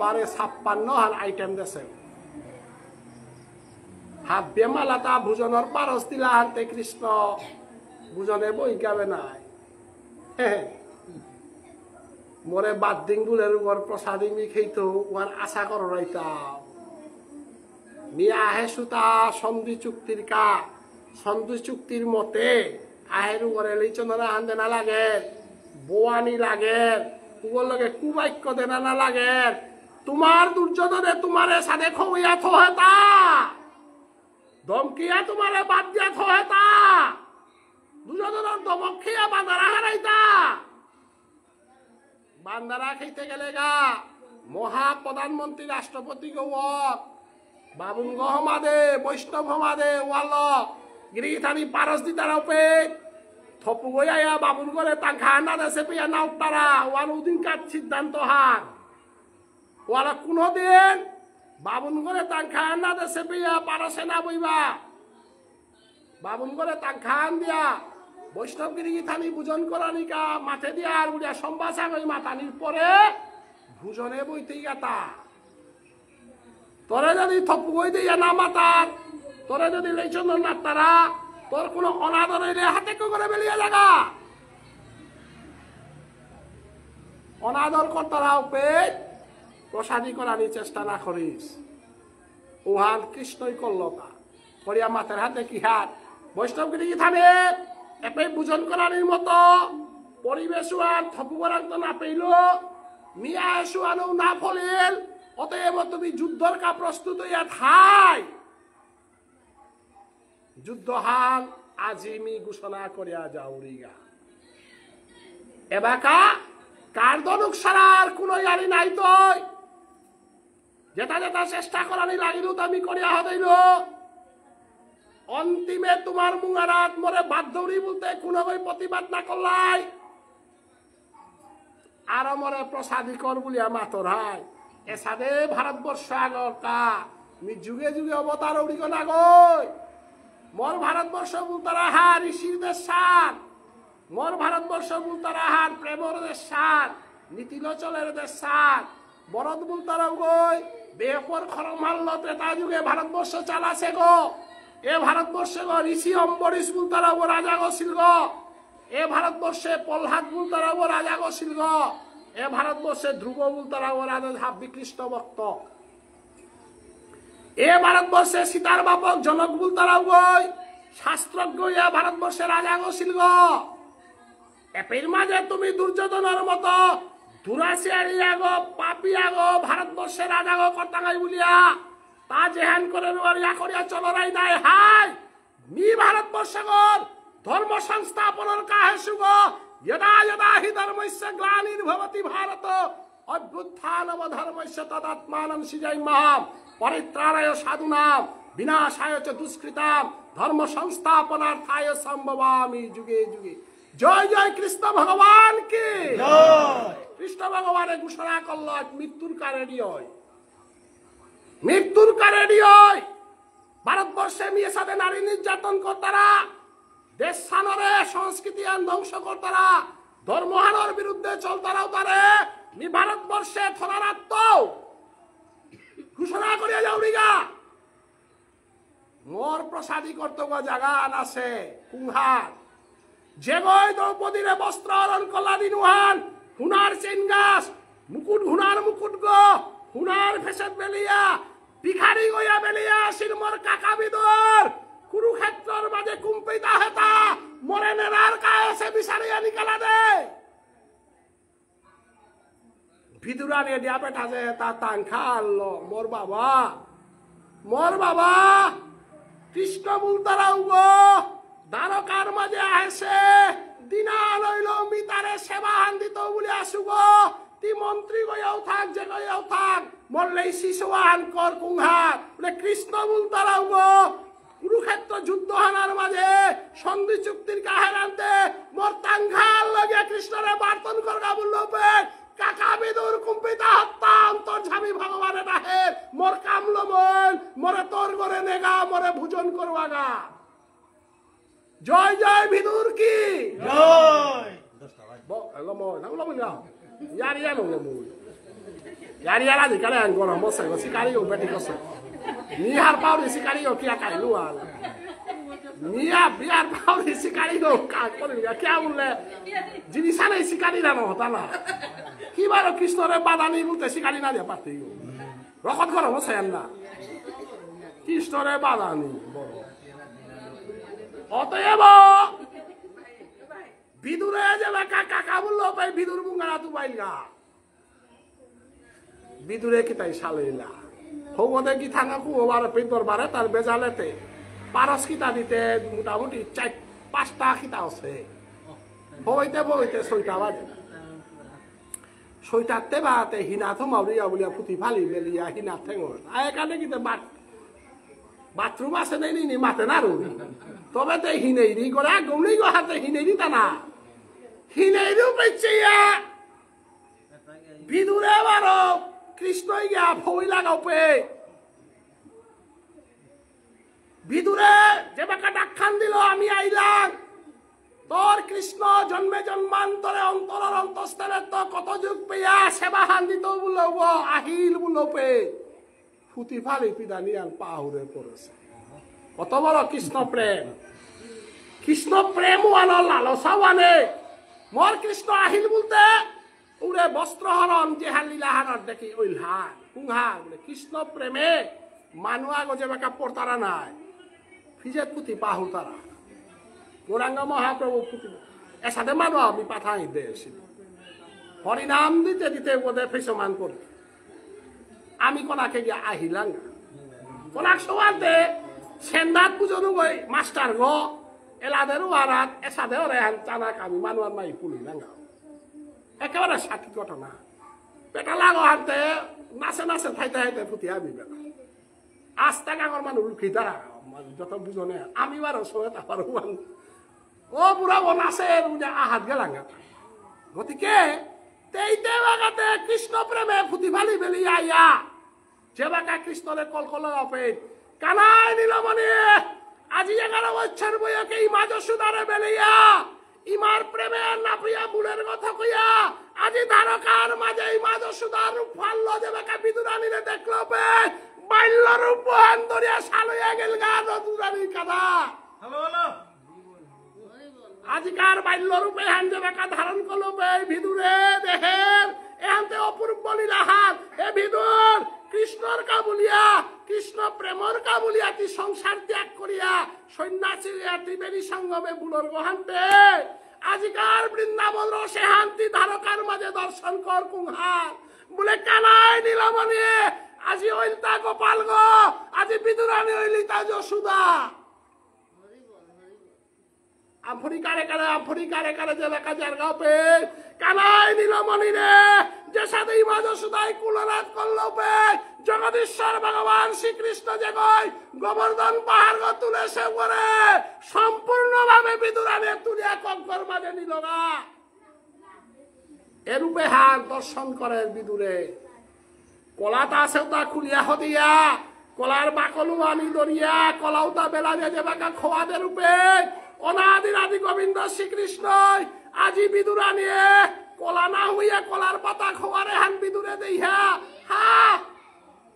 Speaker 1: বারে 56 হান আইটেম দেশে হাত বেমালাতা ভুজনের পারস দিলা হানতে কৃষ্ণ ভুজনে বই গাবে নাই মোরে বাদ দিন দুলের উপর প্রসাদী মি খেইতো ওয়ার আশা করো রাইতাম মি আহে সুতা সন্ধি চুক্তির কা সন্ধি চুক্তির মতে আহেরু করে লিচন্দনা হান দেনা লাগে বোয়ানি লাগে তুগর লগে কুবাক্য দেনা না লাগে তোমার দুর্যোধনে তোমারে সাথে খইয়া থহেতা ধমকিয়া তোমারে বাদ দিয়া থহেতা দুর্যোধনের দমক খেয়া বান্দারা হারাইতা বান্দারা খাইতে গেলে গা মহা প্রধানমন্ত্রী রাষ্ট্রপতি গৌক বাবুন গহমাদে বৈষ্ণব হমাদে ওয়াল গিরিথানি পারস দি তারা পে থপু গইয়া বাবুন করে তাঙ্খা না দেশে পেয়া নাও তারা ওয়ান উদিন কাট সিদ্ধান্ত হাত ওয়ালা কোনদিন বাবুন করে তাঙ্খা না দেশে পেয়া পারসে না বইবা বাবুন করে তাঙ্খা দিয়া বৈষ্ণব গিরিথানি ভোজন করানিকা মাঠে দিয়া আর উড়িয়া সম্বাসা গই মাতানির পরে ভোজনে বইতে গাতা তোরে যদি থপু গই দিয়া না মাতার তোরে যদি লেচন্দন না তারা তোর কোন অনাদর হইলে হাতে করে বেরিয়ে লাগা অনাদর কর্তারাও পেট প্রসাদী করার চেষ্টা না করিস ওহান কৃষ্ণই করলতা করিয়া মাতের হাতে কি হাত বৈষ্ণবগিরি থানে এপে ভোজন করার মতো পরিবেশ আর থপু করার তো না পেইল মিয়া এসুয়ানো না ফলিল অতএব তুমি যুদ্ধর কা প্রস্তুত হইয়া থাই যুদ্ধহান আজিমি ঘোষণা করিয়া যাউরিগা এবাকা কার্দনুক সারার কোন ইয়ারি নাই তই যেটা যেটা চেষ্টা করানি লাগিল আমি করিয়া হইল অন্তিমে তোমার মুঙারাত মরে বাধ্যরি বলতে কোনো প্রতিবাদ না করলাই আর মরে প্রসাদী কর বলিয়া মাতর হাই এসাদে ভারতবর্ষ আগর কা মি যুগে যুগে অবতার উড়িগ না গই মোর ভারতবর্ষ বুলতারা হার ঋষির দেশ সার মোর ভারতবর্ষ বুলতারা হার প্রেমর দেশ সার নীতিলোচলের দেশ সার বরদ বুলতারা গই বেপর খরমাল্ল ত্রেতা যুগে ভারতবর্ষ চালাছে গো এ ভারতবর্ষে গো ঋষি অম্বরীশ বুলতারা ও রাজা গছিল গো এ ভারতবর্ষে প্রহ্লাদ বুলতারা ও রাজা গছিল গো এ ভারতবর্ষে ধ্রুব বুলতারা ও রাজা হাব্বি কৃষ্ণ ভক্ত এ ভারতবর্ষে সীতার বাপক জনক বুলতারাও গই শাস্ত্রজ্ঞ ইয়া ভারতবর্ষে রাজা গছিল গো এপের মাঝে তুমি দুর্যোধনের মতো দুরাশিয়ারি আগো পাপি আগো ভারতবর্ষে রাজা গো কর্তাঙ্গাই বলিয়া তা জেহান করে ইয়া করিয়া চলরাই নাই হাই মি ভারতবর্ষ গর ধর্ম সংস্থাপনের কাহে সুগ यदा यदा हि धर्मस्य ग्लानिर्भवति भारत अभ्युत्थानम धर्मस्य तदात्मानं सृजयामः परित्राणाय साधूनां विनाशाय च दुष्कृतां धर्म संस्थापनार्थाय संभवामि जुगे जुगे जय जय कृष्ण भगवान की जय कृष्ण भगवान घोषणा करल मृत्युर कारेडी হয় মৃত্যুর কারেডি হয় ভারতবর্ষে মেয়ে সাথে নারী নির্যাতন করতারা দেশ সানরে সংস্কৃতি আন ধ্বংস করতারা ধর্মহানোর বিরুদ্ধে চলতারাও তারে নি ভারতবর্ষে থরারাত্ত ঘোষণা করিয়া যাওরিগা মোর প্রসাদী কর্তব্য জায়গা আছে কুংহার যে গই দ্রৌপদীরে বস্ত্র হরণ কলা দিনুহান হুনার চেন গাছ মুকুট হুনার মুকুট গো হুনার ফেসত বেলিয়া ভিখারি গইয়া বেলিয়া আসির মোর কাকা বিদর কুরুক্ষেত্রর মাঝে কুম্পিতা হেতা মরে নেরার কাছে বিচারিয়া নিকালা দে ভিদুরা নিয়ে দিয়া বেটা যে তা তাংখা আনলো মোর বাবা কৃষ্ণ বুলতারাও গো দ্বারকার মাঝে আসে দিনা লইল মিতারে সেবা হান্দিত বলে আসু গো তি মন্ত্রী গয়াও থাক যে গয়াও থাক মরলেই শিশুয়ান কর কুংহার বলে কৃষ্ণ বুলতারাও গো কুরুক্ষেত্র যুদ্ধ হানার মাঝে সন্ধি চুক্তির কাহের আনতে মোর তাঙ্ঘাল লগে কৃষ্ণরে বার্তন করগা বললো কাকা বিদুর কুম্পিতা হত্যা অন্তর্ঝামী ভগবানের বাহের মোর কামলো মন মরে তোর করে নেগা মরে ভোজন করবাগা জয় জয় বিদুর কি জয় ইয়ারিয়ারা দিকালে আঙ্গর মশাই শিকারি ও বেটি কস নিহার পাউরি শিকারি ও কিয়া কাইলু আল নিয়া বিয়ার পাউরি শিকারি ও কা করে কিয়া বললে জিনিস নাই শিকারি না হতা না কি বারো কৃষ্ণরে বাদানি বলতে শিকারি না দিয়া পারতে রকত করো মশাই না কৃষ্ণরে বাদানি বড় অতএব বিদুরে যে কাকা বললো ভাই বিদুর বুঙ্গারা তু বাইলগা বিদুরে কি তাই সালেলা হৌমদে কি থানা কুয়ার পেতর বারে তার বেজালেতে পারস কিতা দিতে মোটামুটি 4-5টা কিতা আছে হইতে বইতে 6টা বাজে সইটাতে বাতে হিনাথ মাউরিয়া বলিয়া ফুটি ফালি বেলিয়া হিনাথ ঠেঙর এখানে কিন্তু বাথরুম আছে নেই নি মাতে না রু তবে তে হিনেইরি করে গমনি গো হাতে হিনেইরি টানা হিনেইরি পেছিয়া বিদুরে বারো কৃষ্ণই গিয়া ফই লাগাও পে বিদুরে যে বাকা ডাকখান দিল আমি আইলাম তোর কৃষ্ণ জন্মে জন্মান্তরে অন্তরের অন্তঃস্থলে তো কত যুগ পেয়া সেবা হান্দিত বুলব আহিল বুলপে ফুটি ফালি পিদানি আন পাহুরে পড়েছে কত বড় কৃষ্ণ প্রেম ওয়ানো লালসা ওয়ানে মোর কৃষ্ণ আহিল বলতে উড়ে বস্ত্রহরণ জেহার লীলাহার দেখি ওইলহার কুংহার বলে কৃষ্ণ প্রেমে মানুয়া গজে বাকা পড়তারা নাই ফিজে পুতি পাহু তারা গৌরাঙ্গ মহাপ্রভু পুতি এর সাথে মানুষ আমি পাঠাই দিয়েছি হরিনাম দিতে দিতে বোধে ফিসমান করি আমি কোনাকে গিয়ে আহিলাম কোনাক সোয়াতে সেন্দাত পুজো গই মাস্টার গো এলাদের ওয়ারাত এর সাথে রেহান চানাক আমি মানুয়ার মাই পুলি লাঙ্গা একেবারে সাক্ষী ঘটনা পেটা লাগো হাতে নাচে নাচে খাইতে খাইতে ফুটি আবি বেলা আস্তা গাঙর মানুষ লুকি তারা যত বুঝনে আমি বারো সময় তারপর ও বুড়া ও নাচে আহাত গেলাঙ্গা গতিকে তেইতে বাগাতে কৃষ্ণ প্রেমে ফুটি ফালি বেলি আইয়া যে বাকা কৃষ্ণরে কলকল অপেন কানাই নীলমণি আজি 11 বছর বয়সে ইমা যশোদারে বেলিয়া ইমার প্রেমে নাপিয়া বুড়ের কথা কইয়া আজি ধারকার মাঝে ইমা যশোদার রূপ ফাল্লো যে বাকা বিদুরানিরে দেখলো বে বাল্য রূপ বহন ধরিয়া সালইয়া গেল গা নদুরানি কাদা আজিকার বাল্য রূপে হান যে বাকা ধারণ করলো বে বিদুরে দেখেন এহান্তে অপূর্ব লীলাহার এ বিদুর কৃষ্ণর কাবুলিয়া কৃষ্ণ প্রেমর কাবুলিয়া তি সংসার ত্যাগ করিয়া সন্ন্যাসী ত্রিবেণী সঙ্গমে বুড়োর গহান্তে আজিকার বৃন্দাবন রসে হান্তি ধারকার মাঝে দর্শন কর কুংহার বলে কানাই নীলমণি আজি ওইলতা গোপাল গো আজি বিদুরানি ওইলিতা যশোদা আমফরি কারে কারে যে লেখা যার গাপে কানাই নীলমণি রে যে সাথে ইমা যশোদাই কুলনাথ করলো বে জগদীশ্বর ভগবান শ্রীকৃষ্ণ যে গয় গোবর্ধন পাহাড় তুলে সে করে সম্পূর্ণভাবে বিদুরানে তুলিয়া কঙ্কর মাঝে নিল না এরূপে হাত দর্শন করে বিদুরে কলাটা আছে তা খুলিয়া হদিয়া কলার বাকলু আনি দরিয়া কলাও তা বেলা যে বাকা খোয়াদে রূপে অনাদির আদি গোবিন্দ শ্রীকৃষ্ণ আজি বিদুরানিয়ে কলা না হইয়া কলার পাতা খোয়ারে হান বিদুরে দেইহা হা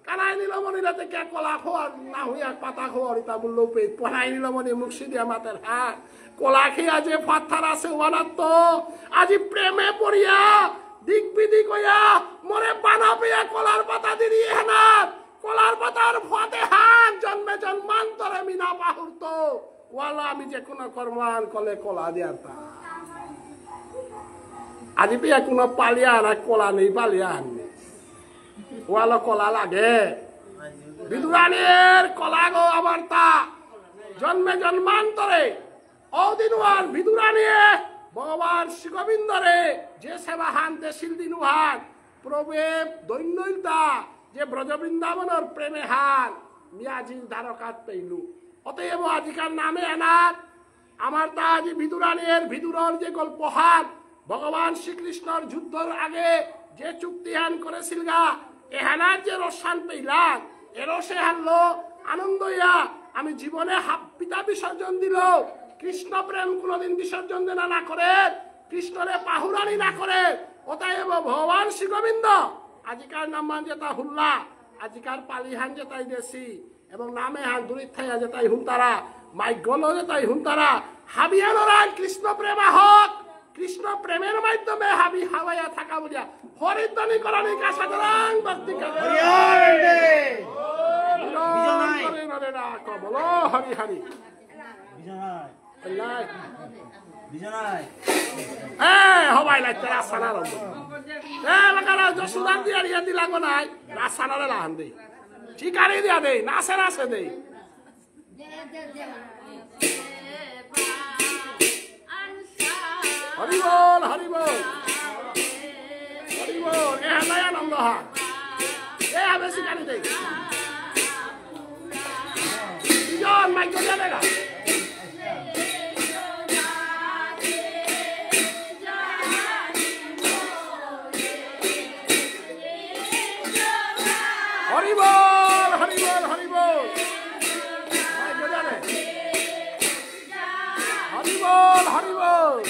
Speaker 1: কানাই নীলমণি রাতে কে কলা খোয়ার না হইয়া পাতা খোয়ার ইতা বললো পে পড়াই নীলমণি মুখি দিয়া মাতের হা কলা খেয়া যে ফাথার আছে ওয়ানাত্ত আজি প্রেমে পড়িয়া দিক বিদিক হইয়া মরে বানা পেয়া কলার পাতা দিয়ে হেনা কলার পাতার ফাতে হান জন্মে জন্মান্তরে মিনা পাহুরত ওয়ালা আমি যে কোনো কর্মান কলে কলা দিয়ার তা আজি পেয়া কোনো পালিয়া না কলা নেই পালিয়া আননি ওয়ালা কলা লাগে বিদুরানির কলা গো আমার তা জন্মে জন্মান্তরে অদিনওয়ার বিদুরানিয়ে ভগবান শ্রী গোবিন্দরে যে সেবা হানতে শিলদিন হান প্রভে দৈন্যতা যে ব্রজ বৃন্দাবনের প্রেমে হান মিয়াজি দ্বারকাত পেইলু অতএব আজিকার নামে এনাথ আমার তা আজি বিদুরানির ভিদুরর যে গল্প হান ভগবান শ্রীকৃষ্ণর যুদ্ধর আগে যে চুক্তি হান করেছিল গা এহানার যে রসান পেইলাম এ রসে হানলো আনন্দ ইয়া আমি জীবনে পিতা বিসর্জন দিল কৃষ্ণ প্রেম কোনদিন বিসর্জন দেনা না করে কৃষ্ণরে পাহুরানি না করে অতএব ভগবান শ্রী গোবিন্দ আজিকার নাম মান যেটা হুল্লা আজিকার পালি হান যেটাই দেশি এবং নামে হান দূরিত থাইয়া যেটাই হুন্তারা মাই গল যেটাই হুন্তারা হাবিয়ানোরান কৃষ্ণ প্রেমা হক কৃষ্ণ প্রেমের মাধ্যমে হাবি হাওয়াইয়া থাকা বলিয়া হরিদ্বানি করানি কাশা দরাং ভক্তি বলো হরি হরি নাই
Speaker 2: বিজনাই
Speaker 1: হবাই লাগতে রাস্তানা রব এলাকারা সুদান দিয়া রিয়া দিলাম নাই রাস্তানারে লাহান দেই ঠিকারি দিয়া দেই নাচে নাচে দেই হরিবল হরিবল হরিবল এ হালায় আনন্দ হয় এ হবে শিকারি দেই জন মাইক দিয়া দেগা হরিবল হরিবল হরিবল হরিবল হরিবল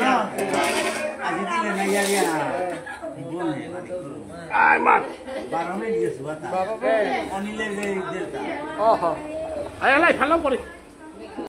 Speaker 2: না আজি দিলে না ইয়ারিয়া বলে
Speaker 1: আয় মাত
Speaker 2: 12 মিনিট গেছে বাতা অনিলের যে দেলটা
Speaker 1: ওহ আয় লাই ফেলাম করে